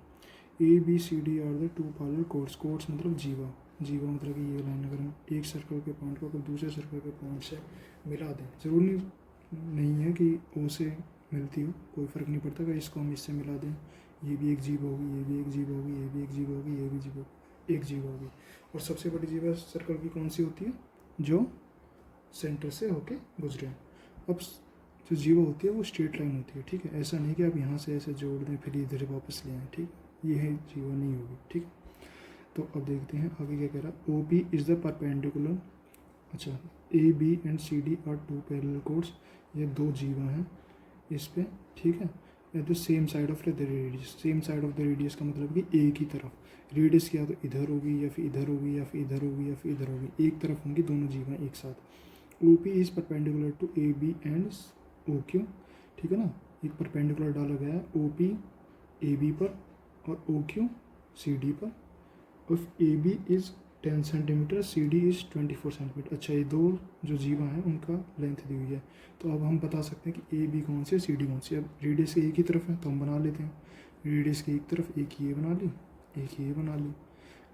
ABCD are the 2 parallel chords, chords मतलब जीवा, जीवा मतलब कि ये लाइन अगर हम एक सर्कल के पॉइंट को अगर दूसरे सर्कल के पॉइंट से मिला दें, ज़रूरी नहीं है कि O से मिलती हो, कोई फ़र्क नहीं पड़ता, अगर इसको हम इससे मिला दें, ये भी एक जीवा होगी, ये भी एक जीवा होगी, ये भी एक जीवा होगी, ये भी जीवा एक जीवा होगी। और सबसे बड़ी जीवा सर्कल की कौन सी होती है, जो सेंटर से होके गुजरे। अब जो जीवा होती है वो स्ट्रेट लाइन होती है, ठीक है, ऐसा नहीं कि आप यहाँ से ऐसे जोड़ दें फिर इधर वापस ले आएँ, ठीक, ये है जीवा नहीं होगी, ठीक। तो अब देखते हैं आगे क्या कह रहा है। OP इज़ द परपेंडिकुलर, अच्छा AB and CD are 2 parallel chords, ये 2 जीवा हैं इस पे, ठीक है, at the same side of the radius, same side of the radius का मतलब कि एक ही तरफ, रेडियस क्या तो इधर होगी या फिर इधर होगी या फिर इधर होगी या फिर इधर होगी, एक तरफ होंगी दोनों जीवा एक साथ। OP is perpendicular to AB and OQ, ठीक है ना, एक परपेंडिकुलर डाला गया है OP AB पर और OQ CD पर। If AB is 10 centimetre, CD is 24 centimetre. अच्छा ये दो जो जीवा हैं उनका लेंथ दी हुई है, तो अब हम बता सकते हैं कि AB कौन सी है, CD कौन सी है। अब रेडियस एक ही तरफ है तो हम बना लेते हैं, रेडियस की एक तरफ एक ये बना ली, एक ये बना ली।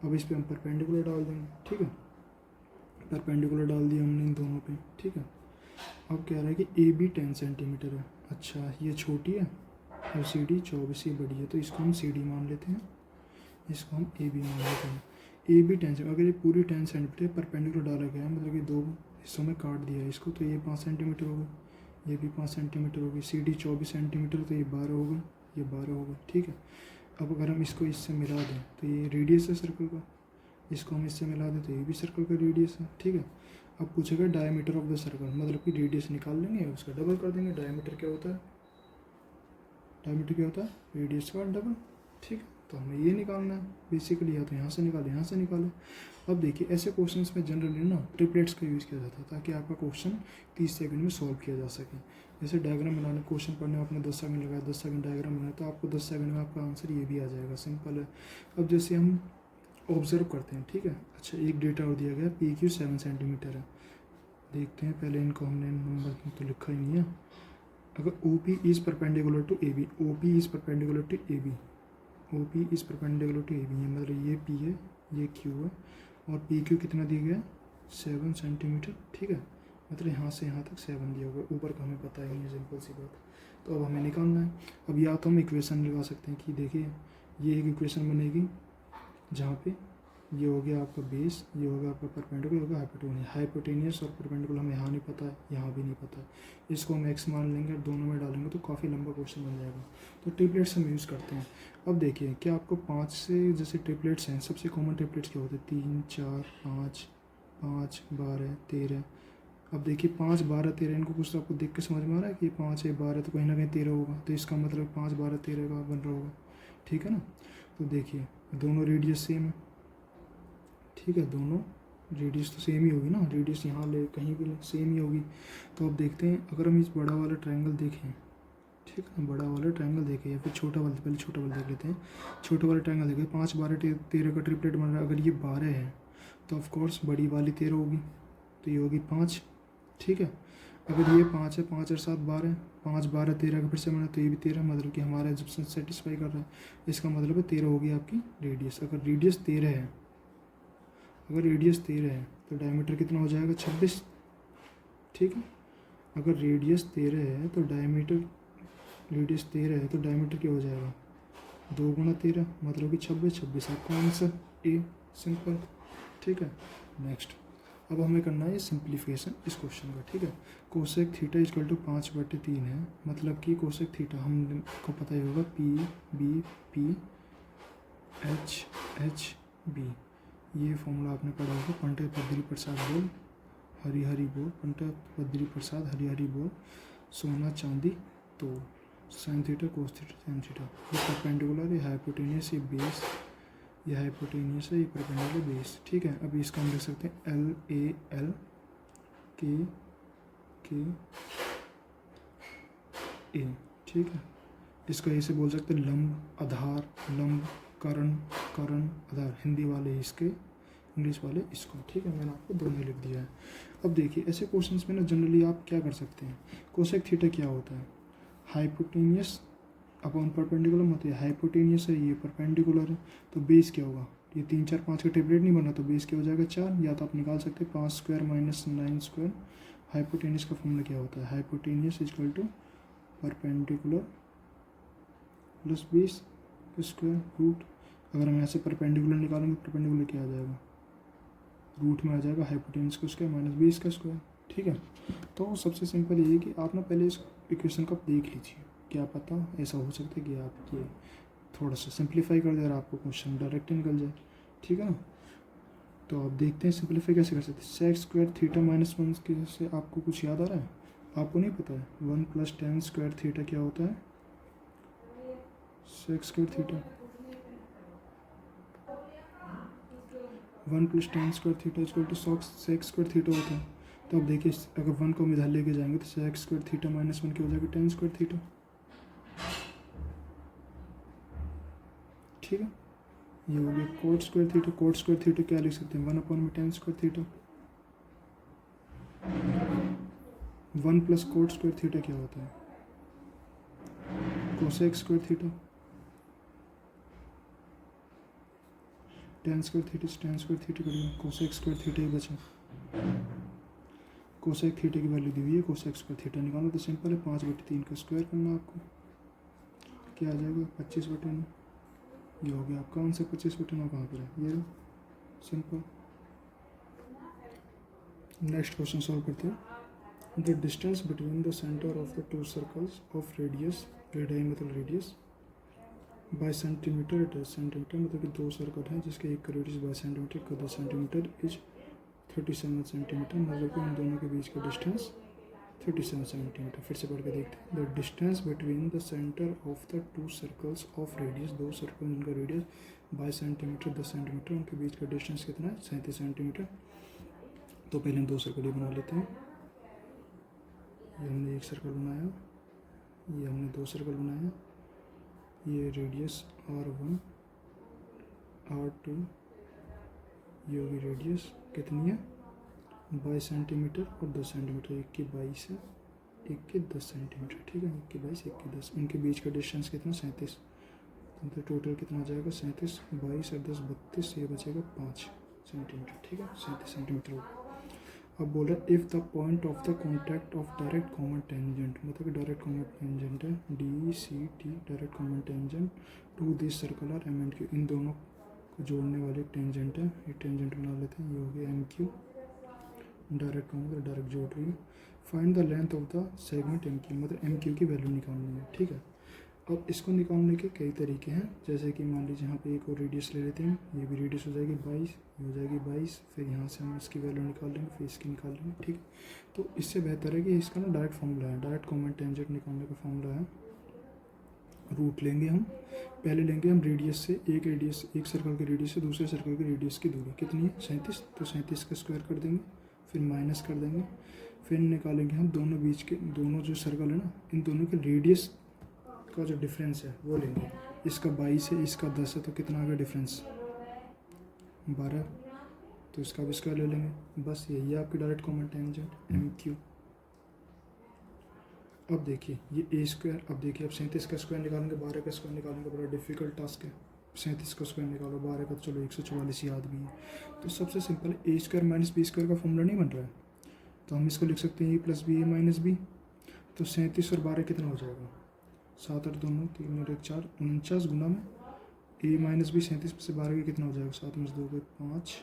अब इस पर हम परपेंडिकुलर डाल देंगे, ठीक है, परपेंडिकुलर डाल दिया हमने इन दोनों पे, ठीक है। अब कह रहा है कि ए बी 10 सेंटीमीटर है। अच्छा, ये छोटी है और सी डी 24, ये बड़ी है, तो इसको हम सी डी मान लेते हैं, इसको हम ए बी मान लेते हैं। ए बी 10 सेंटीमीटर, अगर ये पूरी 10 सेंटीमीटर परपेंडिकुलर डाला गया है, मतलब कि दो हिस्सों में काट दिया है इसको, तो ये 5 सेंटीमीटर होगा, ये भी 5 सेंटीमीटर होगी। सी डी 24 सेंटीमीटर, तो ये 12 होगा, ये 12 होगा। ठीक है, अब अगर हम इसको इससे मिला दें तो ये रेडियस है सर्कल का, इसको हम इससे मिला दें तो ये भी सर्कल का रेडियस है। ठीक है, अब पूछेगा डायमीटर ऑफ द सर्कल, मतलब कि रेडियस निकाल लेंगे, उसका डबल कर देंगे। डायमीटर क्या होता है? डायमीटर क्या होता है? रेडियस का डबल। ठीक है, तो हमें ये निकालना है बेसिकली, या तो यहाँ से निकाले, यहाँ से निकाले। अब देखिए, ऐसे क्वेश्चंस में जनरली ना ट्रिपलेट्स का यूज़ किया जाता है, ताकि आपका क्वेश्चन 30 सेकंड में सॉल्व किया जा सके। जैसे डायग्राम बनाने, क्वेश्चन पढ़ने में आपने 10 सेकंड लगाया, 10 सेकंड डायग्राम बनाया, तो आपको 10 सेकंड में आपका आंसर ये भी आ जाएगा, सिंपल है। अब जैसे हम ऑब्जर्व करते हैं, ठीक है। अच्छा, एक डेटा और दिया गया, पी क्यू 7 सेंटीमीटर है। देखते हैं, पहले इनको हमने नंबर तो लिखा ही नहीं है। अगर O P is perpendicular to A B, O P is perpendicular to A B, O P is perpendicular to A B, मतलब ये पी है, ये क्यू है, और पी क्यू कितना दिया गया? 7 सेंटीमीटर। ठीक है, मतलब यहाँ से यहाँ तक 7 दिया हुआ है, ऊपर का हमें पता ही नहीं, सिंपल सी बात। तो अब हमें निकालना है। अब या तो हम इक्वेशन लगा सकते हैं कि देखिए, ये एक इक्वेशन बनेगी जहाँ पे ये हो गया आपका बेस, ये हो गया आपका परपेंडिकुलर, होगा हाइपोटेनियस। हाइपोटेनियस और परपेंडिकुलर हमें यहाँ नहीं पता है, यहाँ भी नहीं पता है, इसको हम एक्स मान लेंगे और दोनों में डालेंगे तो काफ़ी लंबा क्वेश्चन बन जाएगा। तो ट्रिपलेट्स हम यूज़ करते हैं। अब देखिए, क्या आपको 5 से जैसे ट्रिपलेट्स हैं, सबसे कॉमन ट्रिपलेट्स क्या होते हैं? 3 4 5, 5 12 13। अब देखिए 5 12 13, इनको कुछ तो आपको देख के समझ में आ रहा है कि 5 है 12, तो कहीं ना कहीं 13 होगा, तो इसका मतलब 5 12 13 का बन रहा होगा। ठीक है ना, तो देखिए दोनों रेडियस सेम है। ठीक है, दोनों रेडियस तो सेम ही होगी ना, रेडियस यहाँ ले कहीं भी सेम ही होगी। तो अब देखते हैं, अगर हम इस बड़ा वाला ट्रायंगल देखें, ठीक है, बड़ा वाला ट्रायंगल देखें या फिर छोटा वाला, पहले छोटा वाला देख लेते हैं। छोटा वाला ट्रायंगल देखें, 5 12 13 का ट्रिपलेट बन रहा है। अगर ये 12 है तो ऑफकोर्स बड़ी वाली 13 होगी, तो ये होगी 5। ठीक है, अगर ये 5 है, 5 और 7 12, 5 12 13 का फिर से बना, तो ये भी 13, मतलब कि हमारा जब सेटिस्फाई कर रहा है, इसका मतलब है 13 होगी आपकी रेडियस। अगर रेडियस 13 है, अगर रेडियस 13 है तो डायमीटर कितना हो जाएगा? 26। ठीक है, अगर रेडियस 13 है तो डायमीटर, रेडियस 13 है तो डायमीटर क्या हो जाएगा? 2 गुना 13, मतलब कि 26। 26 आपका आंसर ए, सिंपल। ठीक है, नेक्स्ट। अब हमें करना है सिंप्लीफिकेशन इस क्वेश्चन का। ठीक है, कोसेक थीटा इक्वल टू 5/3 है, मतलब कि कोसेक थीटा हमको पता ही होगा, P B P H H B, ये फॉर्मूला आपने पढ़ा होगा। पंडित बद्री प्रसाद बोल हरी हरी बोल, पंडित बद्री प्रसाद हरी हरी बोल, सोना चांदी तो sine theta cos theta sine theta. ये परपेंडिकुलर, ये हाइपोटेनियस, ये बेस, ये हाइपोटेनियस है, ये परपेंडिकुलर बेस। ठीक है, अभी इसका हम लिख सकते हैं एल ए एल के ए। ठीक है, इसको ऐसे बोल सकते हैं लंब आधार, लंब करण, करण आधार, हिंदी वाले इसके, इंग्लिश वाले इसको। ठीक है, मैंने आपको दोनों लिख दिया है। अब देखिए, ऐसे क्वेश्चंस में ना जनरली आप क्या कर सकते हैं, कोसेक थीटा क्या होता है? हाइपोटेनियस अपॉन परपेंडिकुलर, मतलब हाइपोटेनियस है, ये परपेंडिकुलर है, तो बेस क्या होगा? ये 3 4 5 का टेबलेट नहीं बना, तो बेस क्या हो जाएगा? 4। या तो आप निकाल सकते हैं 5 स्क्वायर माइनस 9 स्क्वायर। हाइपोटेनियस का फॉर्मूला क्या होता है? Hypotenuse equal to perpendicular plus base square root. अगर हम यहाँ से परपेंडिकुलर निकालेंगे, परपेंडिकुलर क्या आ जाएगा? रूट में आ जाएगा हाइपोटेनियस का स्क्वायर माइनस बेस का स्क्वायर। ठीक है, तो सबसे सिंपल ये है कि आप ना पहले इस इक्वेशन को देख लीजिए, क्या पता ऐसा हो सकता है कि आप ये थोड़ा सा सिंप्लीफाई कर दे और आपको क्वेश्चन डायरेक्ट निकल जाए। ठीक है ना, तो आप देखते हैं सिंप्लीफाई कैसे कर सकते हैं। सेक स्क्वायर थीटा माइनस 1 से आपको कुछ याद आ रहा है? आपको नहीं पता है 1 + tan स्क्वायर थीटा क्या होता है? Sec square theta 1 + tan square theta equal to sec square theta होता है। तो अब देखिए, अगर 1 को हम इधर लेके जाएंगे तो सेक स्क्वायर थीटा माइनस 1 क्या हो जाएगा? tan square theta. ठीक है, ये हो गया coat square theta. Coat square theta क्या लिख सकते हैं? 1/tan square theta. 1 + coat square theta क्या होता है? Cosec square theta. tan square theta से tan स्क्वायर थीटा कट गया, कोसेक स्क्वायर थीटा ही बचा। कोसेक थीटा की वैल्यू दी हुई है, कोसेक स्क्वायर थीटा निकालना तो सिंपल है, 5/3 का स्क्वायर करना आपको, क्या आ जाएगा 25/9। ये हो गया आपका आंसर। 25/9 कहाँ पर है, ये सिंपल। नेक्स्ट क्वेश्चन सॉल्व करते हैं। The distance between the centre of the two circles of radius, radii मतलब radius, by centimetre it is, centimetre मतलब कि दो सर्कल हैं जिसके एक का रेडियस बाई सेंटीमीटर का 10 सेंटीमीटर इज 37 सेंटीमीटर, मतलब कि उन दोनों के बीच का डिस्टेंस 37 सेंटीमीटर। फिर से पढ़ के देखते हैं। The distance between the centre of the two circles of radius, दो सर्कल जिनका रेडियस बाई सेंटीमीटर 10 सेंटीमीटर, उनके बीच का डिस्टेंस कितना है 37 सेंटीमीटर। तो पहले हम दो सर्कल ही बना लेते हैं। ये हमने एक सर्कल बनाया, ये हमने दो सर्कल बनाया, ये रेडियस R1 R2, ये होगी रेडियस कितनी है 22 सेंटीमीटर और 10 सेंटीमीटर, एक की 22 है एक के 10 सेंटीमीटर, ठीक है, एक के 22 एक के 10, इनके बीच का डिस्टेंस कितना 37, तो टोटल कितना आ जाएगा 37, 22 और 10 32, ये बचेगा 5 सेंटीमीटर, ठीक है, 37 सेंटीमीटर होगा। अब बोला if the point of the contact of direct common tangent, मतलब कि डायरेक्ट कॉमन टेंजेंट है DCT, direct common tangent to this circle are M and Q, इन दोनों को जोड़ने वाले टेंजेंट है, ये टेंजेंट बना लेते हैं, ये हो गया MQ, डायरेक्ट कॉमन डायरेक्ट जोड़ रही है। Find the length of the segment MQ, मतलब MQ की वैल्यू निकालनी है, ठीक है। अब इसको निकालने के कई तरीके हैं, जैसे कि मान लीजिए यहाँ पे एक और रेडियस ले लेते हैं, ये भी रेडियस हो जाएगी 22, ये हो जाएगी 22, फिर यहाँ से हम इसकी वैल्यू निकाल लेंगे, फिर इसकी निकाल लेंगे, ठीक है। तो इससे बेहतर है कि इसका ना डायरेक्ट फॉर्मूला है, डायरेक्ट कॉमन टेंजेंट निकालने का फॉर्मूला है, रूट लेंगे हम, पहले लेंगे हम रेडियस से, एक सर्कल के रेडियस से दूसरे सर्कल के रेडियस की दूरी कितनी है 37, तो 37 का स्क्वायर कर देंगे, फिर माइनस कर देंगे, फिर निकालेंगे हम दोनों बीच के, दोनों जो सर्कल है ना, इन दोनों के रेडियस का जो डिफरेंस है वो लेंगे, इसका 22 है इसका 10 है, तो कितना आ गया डिफरेंस 12, तो इसका भी स्क्वायर ले लेंगे, बस यही है आपकी डायरेक्ट कॉमन टेंजेंट MQ। अब देखिए ये ए स्क्वायर, अब देखिए अब 37 का स्क्वायर निकालेंगे, 12 का स्क्वायर निकालेंगे, बड़ा डिफिकल्ट टास्क है। 37 का स्क्वायर निकालो, 12 का तो चलो 144 याद भी है, तो सबसे simple A square minus B square का फॉर्मूला नहीं बन रहा है, तो हम इसको लिख सकते हैं A plus B A minus B, तो 37 और 12 कितना हो जाएगा 7 और 2 3 और 1 4, 49 गुना में A माइनस B, 37 में से 12 के कितना हो जाएगा 7 में से 2 गए 5,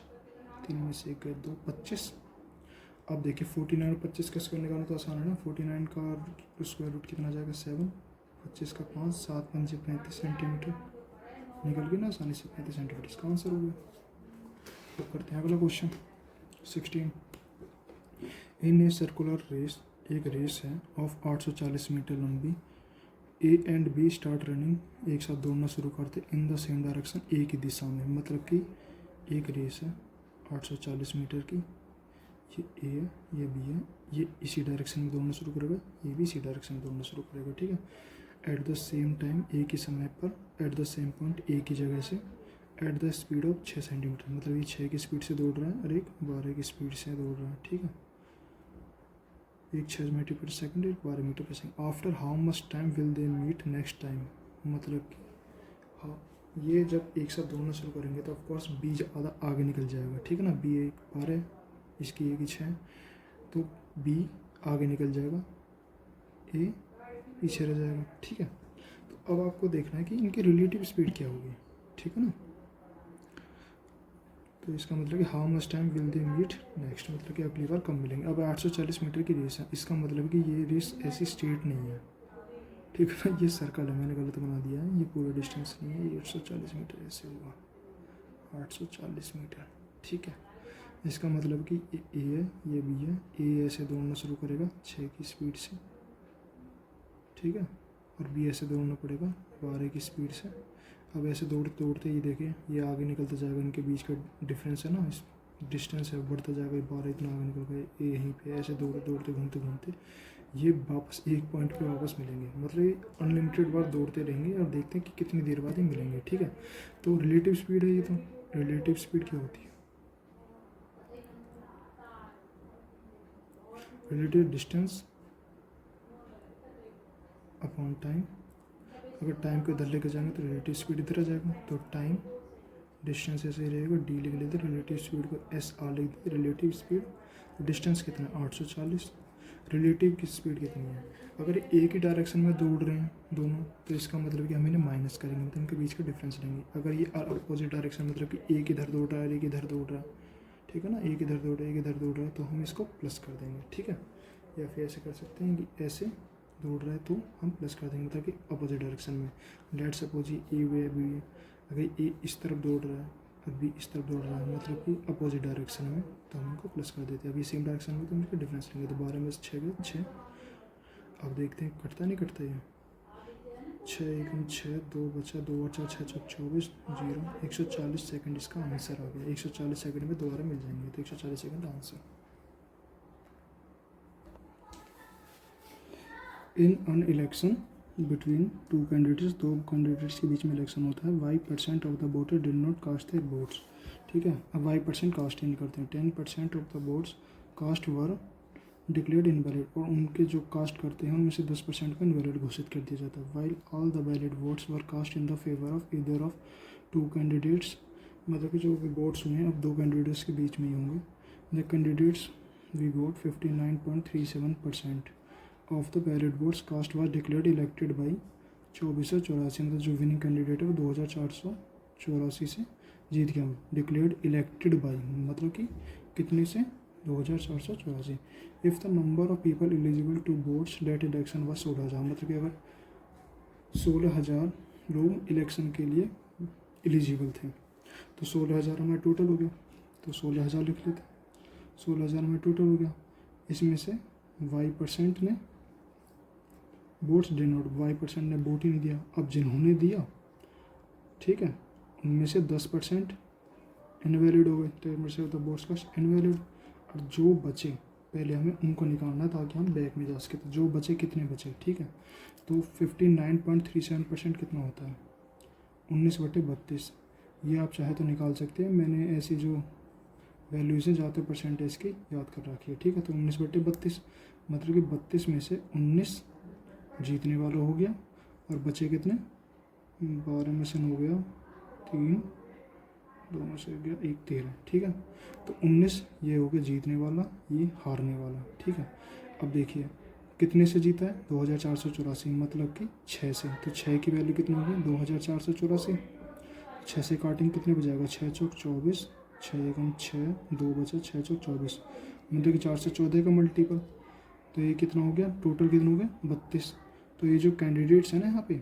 3 में से 1 गए 2, 25। अब देखिए 49 और 25 का स्क्वायर निकालना तो आसान है ना, 49 का स्क्वायर रूट कितना जाएगा 7, 25 का 5, 7 5 35 सेंटीमीटर निकल गया ना आसानी से 35 सेंटीमीटर, इसका आंसर हो गया। तो करते हैं अगला question 16। In a circular race, एक रेस है ऑफ 840 मीटर लंबी, A and B start running, एक साथ दौड़ना शुरू करते in the same direction, A की दिशा में, मतलब कि एक रेस है 840 मीटर की, ये A है ये B है, ये इसी डायरेक्शन में दौड़ना शुरू करेगा, ये भी इसी डायरेक्शन में दौड़ना शुरू करेगा, ठीक है। एट द सेम टाइम एक ही समय पर, एट द सेम पॉइंट एक ही जगह से, at the speed of 6 centimetre, मतलब ये 6 की स्पीड से दौड़ रहा है और एक 12 की स्पीड से दौड़ रहा है, ठीक है। एक 6 मीटर पर सेकंड, एक 12 metre per second. After how much time will they meet next time, मतलब कि हाँ ये जब एक साथ दौड़ना शुरू करेंगे तो ऑफकोर्स B ज़्यादा आगे निकल जाएगा, ठीक है ना, B एक 12 इसकी एक ही 6, तो B आगे निकल जाएगा, A पीछे रह जाएगा, ठीक है। तो अब आपको देखना है कि इनकी रिलेटिव स्पीड क्या होगी, ठीक है ना। तो इसका मतलब कि how much time will they meet next, मतलब कि अगली बार कब मिलेंगे। अब 840 मीटर की रेस है, इसका मतलब कि ये रेस ऐसी स्ट्रेट नहीं है, ठीक है ना, ये सर्कल है, मैंने गलत बना दिया है, ये पूरा डिस्टेंस नहीं है, ये 840 मीटर ऐसे होगा 840 मीटर, ठीक है। इसका मतलब कि A है ये B है, A ऐसे दौड़ना शुरू करेगा 6 की स्पीड से, ठीक है, और B ऐसे दौड़ना पड़ेगा 12 की स्पीड से। अब ऐसे दौड़ते दौड़ते ये देखिए ये आगे निकलता जाएगा, इनके बीच का डिफरेंस है ना, इस डिस्टेंस है बढ़ता जाएगा, 12 इतना आगे निकल गए, यहीं पे ऐसे दौड़ते दौड़ते घूमते घूमते ये वापस एक पॉइंट पे वापस मिलेंगे, मतलब ये अनलिमिटेड बार दौड़ते रहेंगे और देखते हैं कि कितनी देर बाद ही मिलेंगे, ठीक है। तो रिलेटिव स्पीड है ये, तो रिलेटिव स्पीड क्या होती है, रिलेटिव डिस्टेंस अपॉन टाइम। अगर टाइम को इधर लेके जाएंगे तो रिलेटिव स्पीड इधर आ जाएगा, तो टाइम डिस्टेंस ऐसे ही रहेगा, डी लिख लेते, रिलेटिव स्पीड को एस आर लिख देते, रिलेटिव स्पीड। डिस्टेंस कितना है 840, रिलेटिव की स्पीड कितनी है। अगर एक ही डायरेक्शन में दौड़ रहे हैं दोनों तो इसका मतलब कि हम इन्हें माइनस करेंगे, मतलब इनके बीच का डिफरेंस लेंगे। अगर ये अपोजिट डायरेक्शन मतलब कि एक इधर दौड़ रहा है एक इधर दौड़ रहा है, ठीक है ना, एक इधर दौड़ रहा है एक इधर दौड़ रहा है, तो हम इसको प्लस कर देंगे, ठीक है। या फिर ऐसे कर सकते हैं कि ऐसे दौड़ रहा है तो हम प्लस कर देंगे, मतलब कि अपोजिट डायरेक्शन में। लेट सपोज ए वे बी, अगर ए इस तरफ दौड़ रहा है और बी इस तरफ दौड़ रहा है मतलब कि अपोजिट डायरेक्शन में, तो हम इनको प्लस कर देते हैं। अभी सेम डायरेक्शन में तो हम इसका डिफरेंस लेंगे, तो 12 में से 6 गए 6। अब देखते हैं कटता नहीं कटता ये, 6 एकम 6, 2 बचा, 2 और 4 6 चौक 24 0। 140 सेकंड इसका आंसर आ गया। 140 सेकंड में दोबारा मिल जाएंगे, तो 140 second answer. In an election between two candidates, दो कैंडिडेट्स के बीच में इलेक्शन होता है, 5% of the voter did not cast their votes, ठीक है। अब 5% कास्ट ही नहीं करते हैं, 10% of the votes cast were declared invalid, और उनके जो कास्ट करते हैं उनमें से 10% को इनवैलिड घोषित कर दिया जाता है। While all the valid votes were cast in the favour of either of two candidates, मतलब कि जो भी वोट्स हुए हैं अब दो कैंडिडेट्स के बीच में ही होंगे। The candidates we vote 59.37% of the valid votes cast was declared elected by 2484, मतलब जो विनिंग कैंडिडेट है वो 2484 से जीत गया। डिक्लेयर्ड इलेक्टेड बाई मतलब कि कितने से, 2484। If the number of people eligible to votes that election was 16,000, मतलब कि अगर 16,000 लोग इलेक्शन के लिए एलिजिबल थे तो 16,000 हमारा टोटल हो गया, तो 16,000 लिख लेते। 16,000 हमारा टोटल हो गया, इसमें से y% ने वोट्स डिनोट, y% ने वोट ही नहीं दिया। अब जिन्होंने दिया, ठीक है, उनमें से 10% इनवैलिड हो गए, 10% of the votes cast invalid. और जो बचे पहले हमें उनको निकालना ताकि हम बैक में जा सके, तो जो बचे कितने बचे, ठीक है, तो 59.37% कितना होता है 19/32। ये आप चाहे तो निकाल सकते हैं, मैंने ऐसी जो वैल्यूज़ हैं ज़्यादा परसेंटेज की याद कर रखी है, ठीक है। तो 19/32 मतलब कि 32 में से 19 जीतने वाला हो गया, और बचे कितने, 12 में से 9 गया 3, 2 में से गया 1, 13, ठीक है। तो 19 ये हो गया जीतने वाला, ये हारने वाला, ठीक है। अब देखिए कितने से जीता है, 2484, मतलब कि 6 से, तो 6 की वैल्यू कितनी होगी 2484। 6 से काटेंगे कितने बजाएगा, 6 चौक 24, 6 एकम 6, 2 बचा, 6 चौक 24, मतलब कि 4 से 14 का मल्टीपल, तो ये कितना हो गया, टोटल कितना हो गया 32। तो ये जो कैंडिडेट्स हैं ना यहाँ पे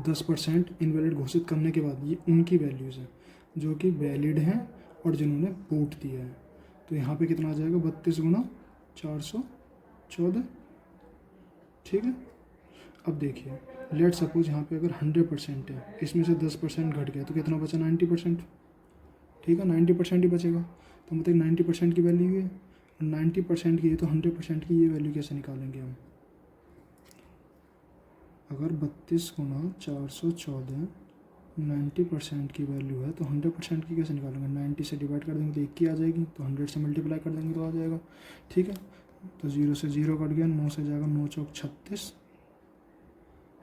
10% इनवैलिड घोषित करने के बाद ये उनकी वैल्यूज़ हैं जो कि वैलिड हैं और जिन्होंने वोट दिया है। तो यहाँ पे कितना आ जाएगा 32 गुना 414, ठीक है। अब देखिए लेट सपोज यहाँ पे अगर 100% है, इसमें से 10% घट गया तो कितना बचा 90%, ठीक है, 90% ही बचेगा। तो मतलब 90% की वैल्यू है, 90% की है तो 100% की ये वैल्यू कैसे निकालेंगे हम। अगर 32 गुना 414 90% की वैल्यू है तो 100% की कैसे निकालेंगे, 90 से डिवाइड कर देंगे तो 1 की आ जाएगी, तो 100 से मल्टीप्लाई कर देंगे तो आ जाएगा, ठीक है। तो 0 से 0 कट गया, 9 से जाएगा 9 चौक 36,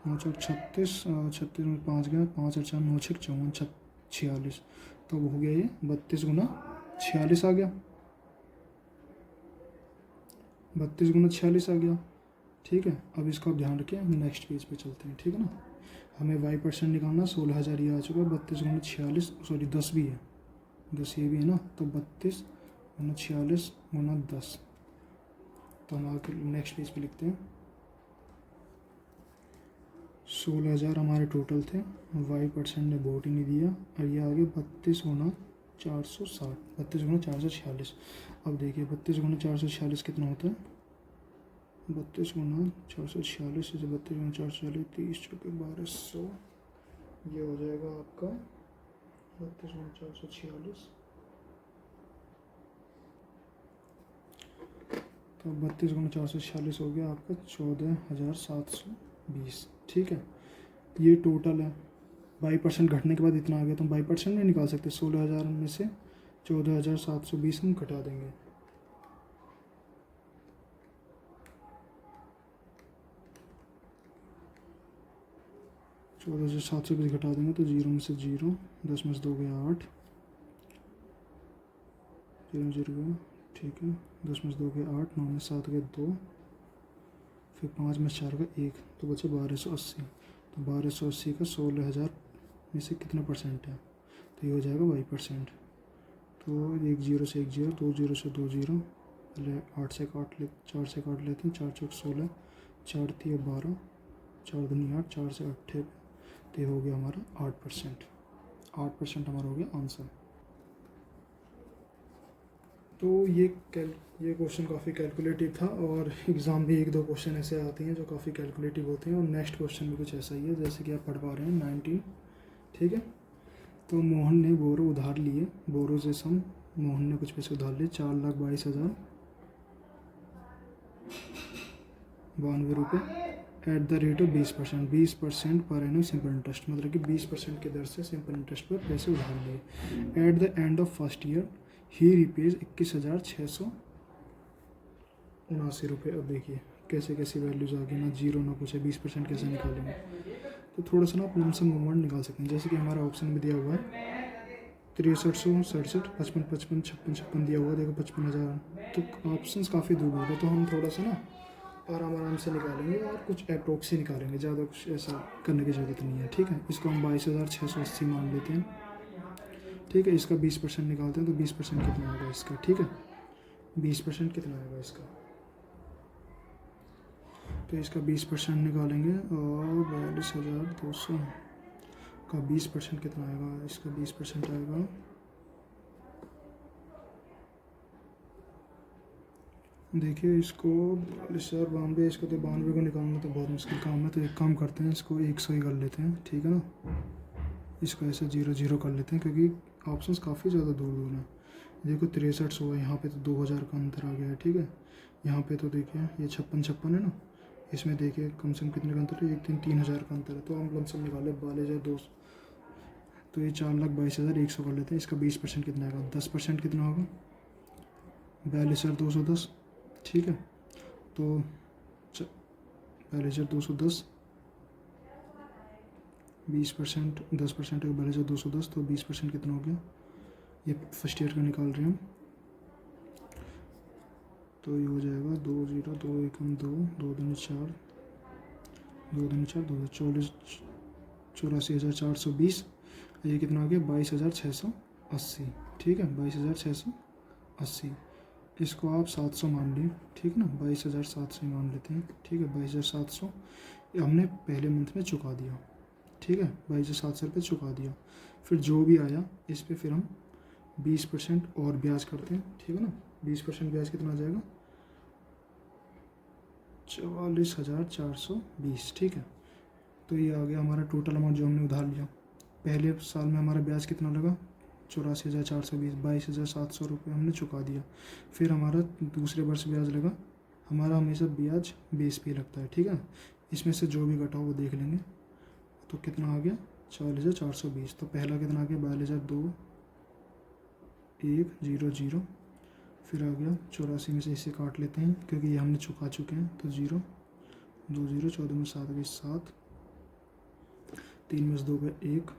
9 चौक 36, 36 में 5 गया, 5 और 4 9 6 54 46, तो हो गया ये 32 गुना 46 आ गया, 32 गुना 46 आ गया, ठीक है। अब इसको आप ध्यान रखिए, हम नेक्स्ट पेज पे चलते हैं, ठीक है ना। हमें y% निकालना, 16,000 ये आ चुका है, 32 गुना 46, सॉरी 10 भी है, 10 ये भी है ना, तो 32 गुना 46 गुना 10, तो हम आगे नेक्स्ट पेज पे लिखते हैं। 16,000 हमारे टोटल थे, y% ने वोट ही नहीं दिया, और ये आ गया 32 गुना 460, 32 गुना 446। अब देखिए 32 गुना 446 कितना होता है, 32 गुना 446 से 32 गुना 446, 30 चौके 1200, ये हो जाएगा आपका 32 गुना 446, तो 32 गुना 446 हो गया आपका 14,720, ठीक है। ये टोटल है, 22% घटने के बाद इतना आ गया, तो 22% नहीं निकाल सकते, 16,000 में से 14,720 हम घटा देंगे, 14 से 720 घटा देंगे तो 0 में से 0, 10 में से 2 गया 8, 0 0 गया, ठीक है। 10 में से 2 गया 8, 9 में 7 गया 2, फिर 5 में 4 का 1, तो बचे 1280। तो 1280 का 16,000 में से कितना परसेंट है, तो ये हो जाएगा 22%। तो 1 0 से 1 0, 2 0 से 2 0, पहले 8 से काट ले, 4 से काट लेते हैं, 4 चौक 16, 4 3 12, 4 दूनी 8, 4 से 8, तो ये हो गया हमारा 8%। 8% हमारा हो गया आंसर। तो ये क्वेश्चन काफ़ी कैलकुलेटिव था, और एग्ज़ाम भी 1-2 क्वेश्चन ऐसे आते हैं जो काफ़ी कैलकुलेटिव होते हैं। और नेक्स्ट क्वेश्चन भी कुछ ऐसा ही है जैसे कि आप पढ़ पा रहे हैं 19, ठीक है। तो मोहन ने बोरो उधार लिए, बोरो से सम, मोहन ने कुछ पैसे उधार लिए 4,22,092 रुपये at the rate of 20%, 20% per annum simple interest, मतलब कि 20% की दर से सिंपल इंटरेस्ट पर पैसे उधार लिए। At the end of first year ही रिपेज 21,679 रुपये। अब देखिए कैसे कैसी वैल्यूज आ गई, ना जीरो ना कुछ है, 20% कैसे निकालेंगे। तो थोड़ा सा ना आप लमसम मूवमेंट निकाल सकते हैं, जैसे कि हमारा ऑप्शन में दिया हुआ है 6367, 55 55 56 56 दिया हुआ, देखो 55,000। तो ऑप्शंस काफ़ी दूर होगा, तो हम थोड़ा सा ना आराम से निकालेंगे और कुछ अप्रोक्स ही निकालेंगे, ज़्यादा कुछ ऐसा करने की ज़रूरत नहीं है, ठीक है। इसको हम 22,680 मान लेते हैं, ठीक है। इसका 20% निकालते हैं, तो 20% कितना आएगा इसका, ठीक है। 20% कितना आएगा इसका, तो इसका 20% निकालेंगे, और 42,200 का 20% कितना आएगा, इसका 20% आएगा, देखिए इसको 42,92, इसको तो 92 को निकालना तो बहुत मुश्किल काम है। तो एक काम करते हैं, इसको 100 ही कर लेते हैं, ठीक है ना। इसको ऐसे 0 0 कर लेते हैं, क्योंकि ऑप्शंस काफ़ी ज़्यादा दूर दूर हैं। देखो 6300 है, यहाँ पे तो 2000 का अंतर आ गया है, ठीक है। यहाँ पे तो देखिए ये 56 है ना, इसमें देखिए कम से कम कितने का अंतर है, 3,000 का अंतर है। तो हम लमसम निकाले 42,200, तो ये 4,22,100 कर लेते हैं। इसका 20% कितना आएगा, 10% कितना होगा, 42,210, ठीक है। तो 42,210, 20%, 10% है 42,210, तो 20% कितना हो गया, ये फर्स्ट ईयर का निकाल रहे हैं हम, तो ये हो जाएगा 2 0 2 1 2 2 दूनी 4, 2 दूनी 4, 2 40, 84,420, ये कितना आ गया 22,680, ठीक है। 22,680, इसको आप 700 मान लीजिए, ठीक है ना। 22,700 मान लेते हैं, ठीक है। 22,700 हमने पहले मंथ में चुका दिया, ठीक है। 22,700 रुपये चुका दिया, फिर जो भी आया इस पर फिर हम 20% और ब्याज करते हैं, ठीक है ना। 20% ब्याज कितना आ जाएगा, 44,420, ठीक है। तो ये आ गया हमारा टोटल अमाउंट जो हमने उधार लिया। पहले साल में हमारा ब्याज कितना लगा, 84,420, 22,700 रुपये हमने चुका दिया। फिर हमारा दूसरे वर्ष ब्याज लगा, हमारा हमेशा ब्याज बेस पे लगता है, ठीक है। इसमें से जो भी घटा वो देख लेंगे, तो कितना आ गया 44,420। तो पहला कितना आ गया 42,100, फिर आ गया 84 में से इसे काट लेते हैं, क्योंकि ये हमने चुका चुके हैं, तो 0 2 0, 14 में 7 गई 7, 3 में से 2 गया 1,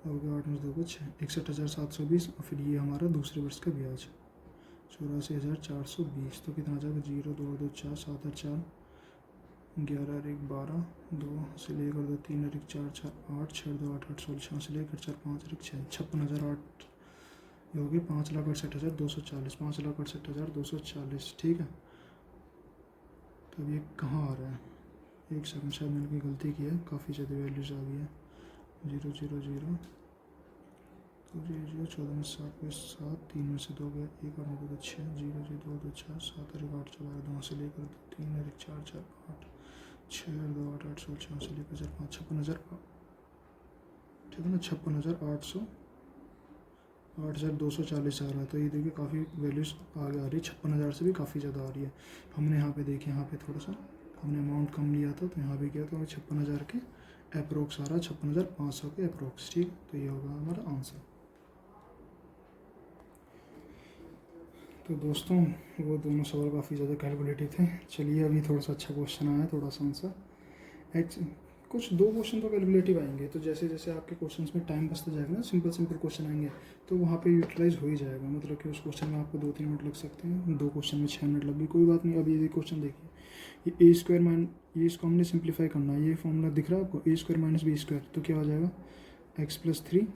हो गया 8 में से 2 गया 6, 61,720। और फिर ये हमारा दूसरे वर्ष का ब्याज 84,420, तो कितना आ जाएगा 0 2 2 4, 7 8 4, 11 1 12, 2 से लेकर 2 3 1 4 4 8, 6 2 8 8 16, 6 से लेकर 4 5 1 6, 56,008, ये हो गया 5,68,240, 5,68,240, ठीक है। तो ये कहाँ आ रहा है, एक सेकंड, शायद मैंने कोई गलती की है, काफ़ी ज़्यादा वैल्यूज आ गई है। 0 0 0 तो 0 0, 14 में 7 में 7, 3 में से 2 गया 1, 8 में 2 6, 0 0 2 2 4, 7 1 8 4, 2 से लेकर 3 1 4 4 8, 6 2 8 8 16, 6 से लेकर 4 5, 56,000, ठीक है ना। 56,800, 8,240 आ रहा है। तो ये देखिए काफ़ी वैल्यूज आगे आ रही है, 56,000 से भी काफ़ी ज़्यादा आ रही है। हमने यहाँ पे देखिए, यहाँ पे थोड़ा सा हमने अमाउंट कम लिया था, तो यहाँ पे किया तो हमें 56,000 के अप्रोक्स आ रहा है, 56,500 के अप्रोक्स, ठीक। तो ये होगा हमारा आंसर। तो दोस्तों वो दोनों सवाल काफ़ी ज़्यादा कैलकुलेटिव थे। चलिए अभी थोड़ा सा अच्छा क्वेश्चन आया, थोड़ा सा आंसर। कुछ 2 क्वेश्चन तो कैलकुलेटिव आएंगे, तो जैसे जैसे आपके क्वेश्चंस में टाइम बचता जाएगा ना, सिंपल सिंपल क्वेश्चन आएंगे तो वहाँ पे यूटिलाइज हो ही जाएगा। मतलब कि उस क्वेश्चन में आपको 2-3 मिनट लग सकते हैं, 2 क्वेश्चन में 6 मिनट लग गई, कोई बात नहीं। अब ये क्वेश्चन देखिए, ये ए स्क्वायर माइन, ये इसको हमने सिंप्लीफाई करना है, ये फॉर्मूला दिख रहा है आपको, ए स्क्वायर माइनस बी स्क्वायर, तो क्या हो जाएगा एक्स प्लस 3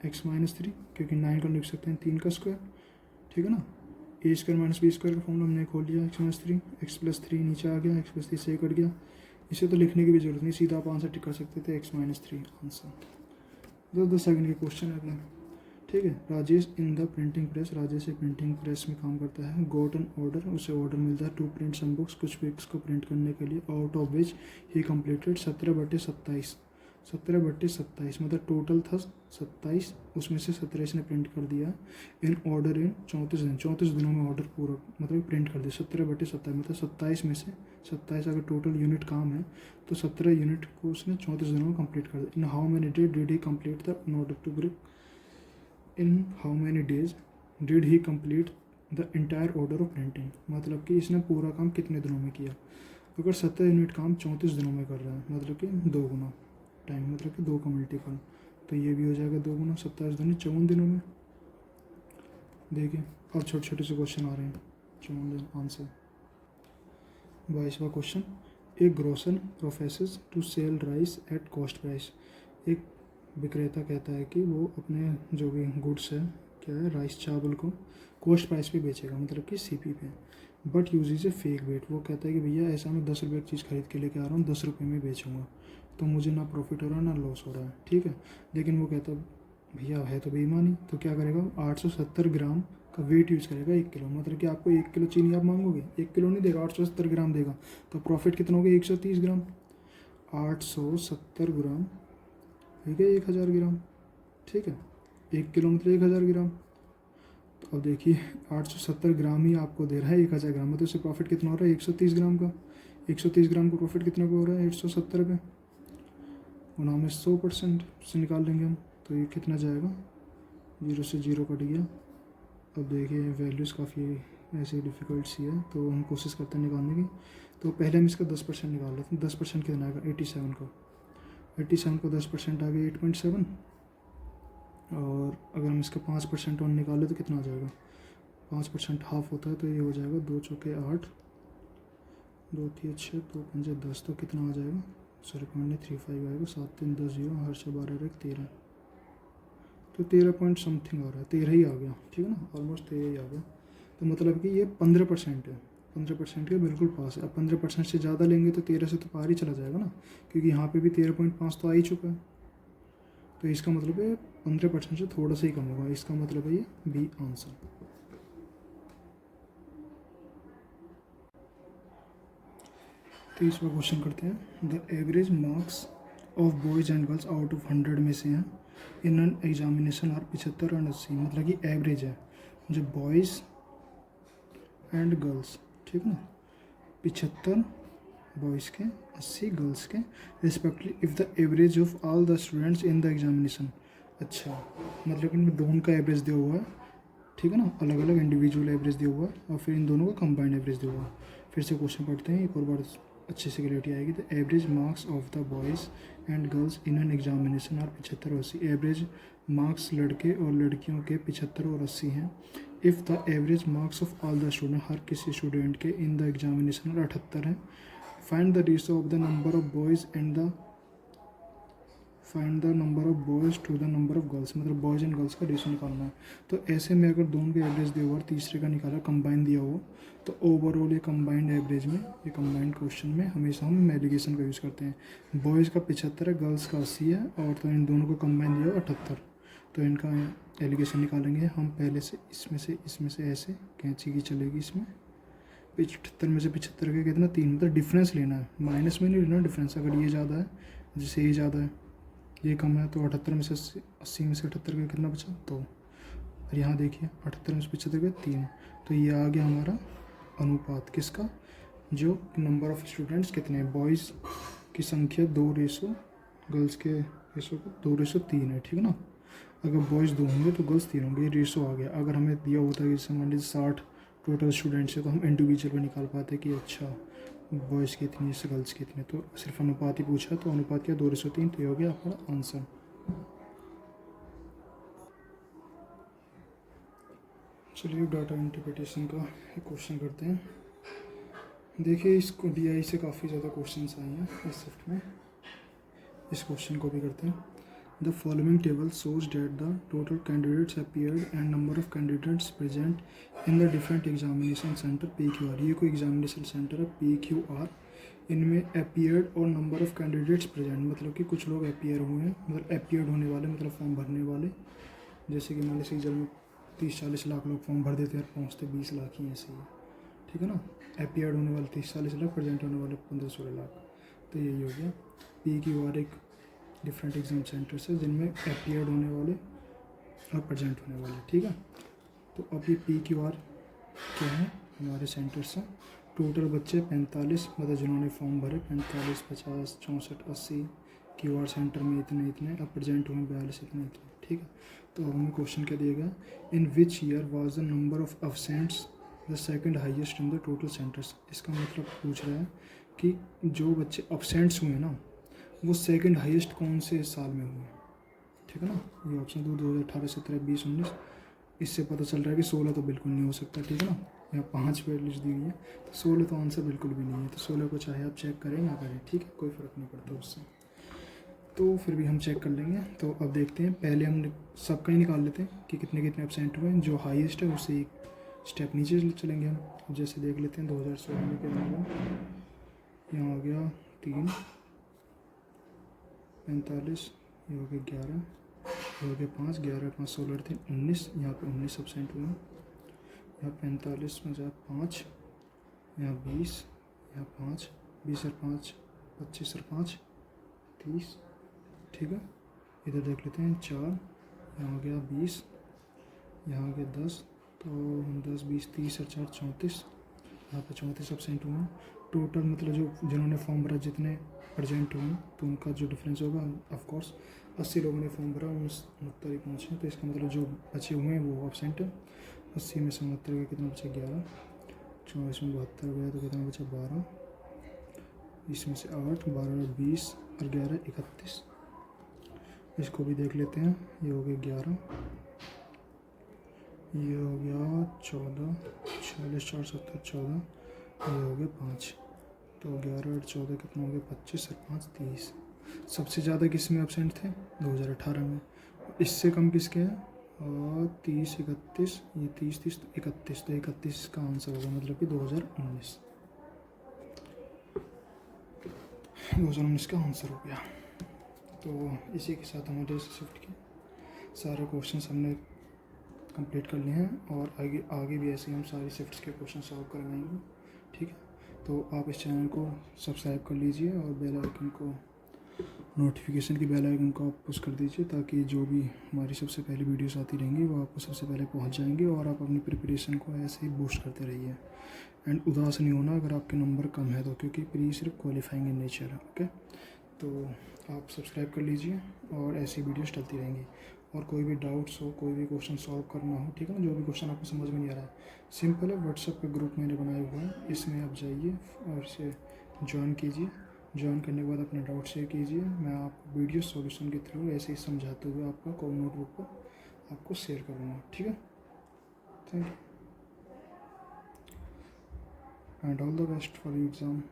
एक्स माइनस 3, क्योंकि 9 का लिख सकते हैं 3 का स्क्वायर, ठीक है ना। ए स्क्वायर माइनस बी स्क्वायर का फॉर्मूला हमने खोल लिया, एक्स माइनस 3 एक्स प्लस 3 नीचे आ गया, एक्स प्लस 3 से कट गया, इसे तो लिखने की भी जरूरत नहीं, सीधा आप आंसर टिक कर सकते थे एक्स माइनस 3 आंसर। 10-10 सेकंड के क्वेश्चन है अपना, ठीक है। Rajesh in the printing press, Rajesh एक प्रिंटिंग प्रेस में काम करता है। गोट एन ऑर्डर, उसे ऑर्डर मिलता है टू प्रिंट सम बुक्स, कुछ बुक्स को प्रिंट करने के लिए, out of which he completed 17/27, 17/27 मतलब टोटल था 27, उसमें से 17 इसने प्रिंट कर दिया इन ऑर्डर इन 34 दिन, 34 दिनों में ऑर्डर पूरा मतलब प्रिंट कर दिया। 17/27 मतलब 27 में से 27 अगर टोटल यूनिट काम है तो 17 यूनिट को उसने 34 दिनों में कंप्लीट कर दिया। In how many days did he complete the in order to group, in how many days did he complete the entire order of printing, मतलब कि इसने पूरा काम कितने दिनों में किया। अगर 17 यूनिट काम 34 दिनों में कर रहा है मतलब कि 2 गुना टाइम, मतलब कि 2 का मल्टीपल, तो ये भी हो जाएगा 2 गुना 27 दूनी 54 दिनों में। देखिए अब छोटे छोटे से क्वेश्चन आ रहे हैं, 54 दिन आंसर। 22वां क्वेश्चन, एक grocer professes to sell rice at cost price, एक विक्रेता कहता है कि वो अपने जो भी गुड्स है, क्या है, राइस चावल को कॉस्ट प्राइस पे बेचेगा, मतलब कि सीपी पे, but uses a fake weight. वो कहता है कि भैया ऐसा मैं 10 रुपये की चीज़ खरीद के लेके आ रहा हूँ, 10 रुपये में बेचूंगा, तो मुझे ना प्रॉफिट हो रहा है ना लॉस हो रहा है, ठीक है। लेकिन वो कहता है भैया है तो बेईमानी, तो क्या करेगा 870 ग्राम का वेट यूज़ करेगा 1 किलो, मतलब कि आपको 1 किलो चीनी आप मांगोगे 1 किलो नहीं देगा, 870 ग्राम देगा, तो प्रॉफिट कितना हो गया 130 ग्राम, 870 ग्राम ठीक है 1000 ग्राम, ठीक है, 1 किलो मतलब 1000 ग्राम। तो अब देखिए 870 ग्राम ही आपको दे रहा है 1000 ग्राम में, तो उससे प्रॉफिट कितना हो रहा है 130 ग्राम का, 130 ग्राम का प्रॉफिट कितना का हो रहा है 870 पे, गुना में 100% से निकाल लेंगे हम, तो ये कितना जाएगा 0 से 0 कट गया। अब देखिए वैल्यूज़ काफ़ी ऐसे डिफ़िकल्ट सी है, तो हम कोशिश करते हैं निकालने की। तो पहले हम इसका 10% निकाल लेते हैं, 10% कितना आएगा 87 का, 87 को 10% आ गया 8.7, और अगर हम इसका 5% और निकालें तो कितना आ जाएगा, 5% हाफ होता है, तो ये हो जाएगा 2 चौके 8, 2 3 6, 2 5 10, तो कितना आ जाएगा 0.35 आएगा, 7 3 10 0, हर से 12 13, तो 13 पॉइंट समथिंग आ रहा है, 13 ही आ गया, ठीक है ना, ऑलमोस्ट 13 ही आ गया। तो मतलब कि ये 15% है, 15% के बिल्कुल पास है। अब 15% से ज़्यादा लेंगे तो 13 से तो पार ही चला जाएगा ना, क्योंकि यहाँ पे भी 13.5 तो आ ही चुका है, तो इसका मतलब है 15% से थोड़ा सा ही कम होगा, इसका मतलब है ये बी आंसर। 30वां क्वेश्चन करते हैं, the average marks of boys and girls out of 100 में से हैं इन एन एग्जामिनेशन आर 75 और 80, मतलब कि एवरेज है जो बॉयज़ एंड गर्ल्स, ठीक ना, 75 बॉयज़ के 80 गर्ल्स के respectively, if the average of all the students in the examination. अच्छा मतलब कि इनमें दोनों का एवरेज दिया हुआ है, ठीक है ना, अलग अलग इंडिविजुअल एवरेज दिया हुआ है और फिर इन दोनों का कंबाइंड एवरेज दिया हुआ है। फिर से क्वेश्चन पढ़ते हैं, एक और बार अच्छे से क्लियरिटी आएगी। The average marks of the boys and girls in an examination are 75 और 80, एवरेज मार्क्स लड़के और लड़कियों के 75 और 80 हैं। If the average marks of all the student, हर किसी स्टूडेंट के इन द एग्जामिनेशन 78 हैं। Find the ratio of the number of boys and the find the number of boys to the number of girls, मतलब boys and girls का ratio निकालना है। तो ऐसे में अगर दोनों के एवरेज दिया हुआ और तीसरे का निकाला कंबाइन दिया हुआ, तो ओवरऑल ये कंबाइंड एवरेज में, ये कंबाइंड क्वेश्चन में हमेशा हम एलिगेशन का यूज़ करते हैं। बॉयज़ का 75 है, गर्ल्स का 80 है, और तो इन दोनों को कंबाइन दिया हुआ 78, तो इनका एलिगेशन निकालेंगे हम पहले से, इसमें से ऐसे कैंची की चलेगी, इसमें 75 में से 75 का कितना 3, मतलब डिफरेंस लेना है, माइनस में नहीं लेना डिफरेंस। अगर ये ज़्यादा है, जैसे ये ज़्यादा है ये कम है, तो 78 में से 80 में से 78 का कितना बचा 2, और यहाँ देखिए 78 में से 75 का 3, तो ये आ गया हमारा अनुपात किसका, जो नंबर ऑफ़ स्टूडेंट्स कितने हैं, बॉयज़ की संख्या 2 रेशो गर्ल्स के रेशो को 2 रेशो 3 है, ठीक है ना। अगर बॉयज़ 2 होंगे तो गर्ल्स 3 होंगे, ये रेशो आ गया। अगर हमें दिया होता है कि जैसे मान लीजिए 60 टोटल स्टूडेंट्स है, तो हम इंडिविजुअल में निकाल पाते कि अच्छा बॉयज़ की इतनी है, गर्ल्स की इतनी है। तो सिर्फ अनुपात ही पूछा, तो अनुपात क्या 2:3, तो ये हो गया आपका आंसर। चलिए डाटा इंटरप्रिटेशन का एक क्वेश्चन करते हैं। देखिए इसको DI से काफ़ी ज़्यादा क्वेश्चंस आए हैं इस शिफ्ट में। इस क्वेश्चन को भी करते हैं। The following table shows that the total candidates appeared and number of candidates present in the different examination centre PQR। ये कोई एग्जामिनेशन सेंटर है PQR, इनमें अपीयर्ड और नंबर ऑफ कैंडिडेट्स प्रेजेंट, मतलब कि कुछ लोग अपीयर हुए हैं, मतलब अपीयर्ड होने वाले मतलब फॉर्म भरने वाले। जैसे कि मान लीजिए सीजन में 30-40 लाख लोग फॉर्म भर देते हैं, पहुँचते 20 लाख ही ऐसे ही, ठीक है ना। अपीयर्ड होने वाले 30-40 लाख, प्रेजेंट होने वाले 15-16 लाख। तो यही हो गया। PQR एक डिफरेंट एग्जाम सेंटर्स है जिनमें अपीयर्ड होने वाले और प्रेजेंट होने वाले, ठीक है। तो अब ये PQR क्या है, हमारे सेंटर्स हैं। टोटल बच्चे 45, मतलब जिन्होंने फॉर्म भरे 45, 50, 64, 80। QR सेंटर में इतने इतने, अब प्रेजेंट हुए 42 इतने इतने, ठीक है। तो हमें क्वेश्चन क्या दिया गया, in which year was the number of absents the second highest in the total centres. इसका मतलब पूछ रहा है कि जो बच्चे अब्सेंट्स हुए ना, वो सेकंड हाईएस्ट कौन से साल में हुए, ठीक है ना। ये ऑप्शन 2018, 17, 20, 19। इससे पता चल रहा है कि 16 तो बिल्कुल नहीं हो सकता, ठीक है ना। यहाँ 5 वैल्यूज दी हुई है, तो 16 तो आंसर बिल्कुल भी नहीं है। तो 16 को चाहे आप चेक करें ना करें, ठीक है, कोई फ़र्क नहीं पड़ता उससे। तो फिर भी हम चेक कर लेंगे। तो अब देखते हैं, पहले हम सबका ही निकाल लेते हैं कि कितने कितने एब्सेंट हुए हैं। जो हाईएस्ट है उससे एक स्टेप नीचे चलेंगे हम। अब जैसे देख लेते हैं 2016 में कितना हुआ। यहाँ हो गया 3, 45, ये हो गया 11, ये हो गया 5, 11, 5, 16, 3, 19। यहाँ पे 19 एब्सेंट हुए हैं। यहाँ 45 में जा 5, यहाँ 20, यहाँ 5, 20 और 5, 25 और 5, 30, ठीक है। इधर देख लेते हैं 4, यहाँ हो गया 20, यहाँ हो गया 10, तो 10, 20, 30 और 4, 34। यहाँ पे 34 एब्सेंट हुए हैं। टोटल मतलब जो जिन्होंने फॉर्म भरा जितने प्रेजेंट हुए तो उनका जो डिफरेंस होगा, ऑफकोर्स 80 लोगों ने फॉर्म भरा, 69 ही पहुँचे। तो इसका मतलब जो बचे हुए हैं वो एब्सेंट है। 80 में से 69 का कितना बचा 11, 24 में 72 गया तो कितना बचा 12, इसमें से 8, 12, 20 और 11, 31। इसको भी देख लेते हैं। ये हो गया 11, ये हो गया 14, 46, 4, 70, 14, ये हो गया 5। तो 11 और 14 कितना हो गया 25 और 5, 30। सबसे ज़्यादा किस में एब्सेंट थे 2018 में। इससे कम किसके हैं, और 30, 31, ये 30, 30 तो 31, तो 31 का आंसर होगा, मतलब कि 2019 का आंसर हो गया। तो इसी के साथ हमारे शिफ्ट के सारे क्वेश्चन हमने कंप्लीट कर लिए हैं, और आगे भी ऐसे ही हम सारी शिफ्ट्स के क्वेश्चन सॉल्व करवाएंगे, ठीक है। तो आप इस चैनल को सब्सक्राइब कर लीजिए और बेल आइकन को, नोटिफिकेशन की बेल आइकन को आप पुश कर दीजिए, ताकि जो भी हमारी सबसे पहले वीडियोस आती रहेंगी वो आपको सबसे पहले पहुंच जाएंगी, और आप अपनी प्रिपरेशन को ऐसे ही बूस्ट करते रहिए। एंड उदास नहीं होना अगर आपके नंबर कम है तो, क्योंकि प्री सिर्फ क्वालिफाइंग इन नेचर है, ओके। तो आप सब्सक्राइब कर लीजिए और ऐसी वीडियोस डलती रहेंगी। और कोई भी डाउट्स हो, कोई भी क्वेश्चन सॉल्व करना हो, ठीक है ना, जो भी क्वेश्चन आपको समझ में नहीं आ रहा है, सिंपल है, व्हाट्सएप पे ग्रुप मैंने बनाया हुआ है, इसमें आप जाइए और इसे ज्वाइन कीजिए। ज्वाइन करने के बाद अपने डाउट शेयर कीजिए, मैं आपको वीडियो सॉल्यूशन के थ्रू ऐसे ही समझाते हुए आपका कोई नोटबुक पर आपको शेयर करूँगा, ठीक है। Thank you and all the best for your exam.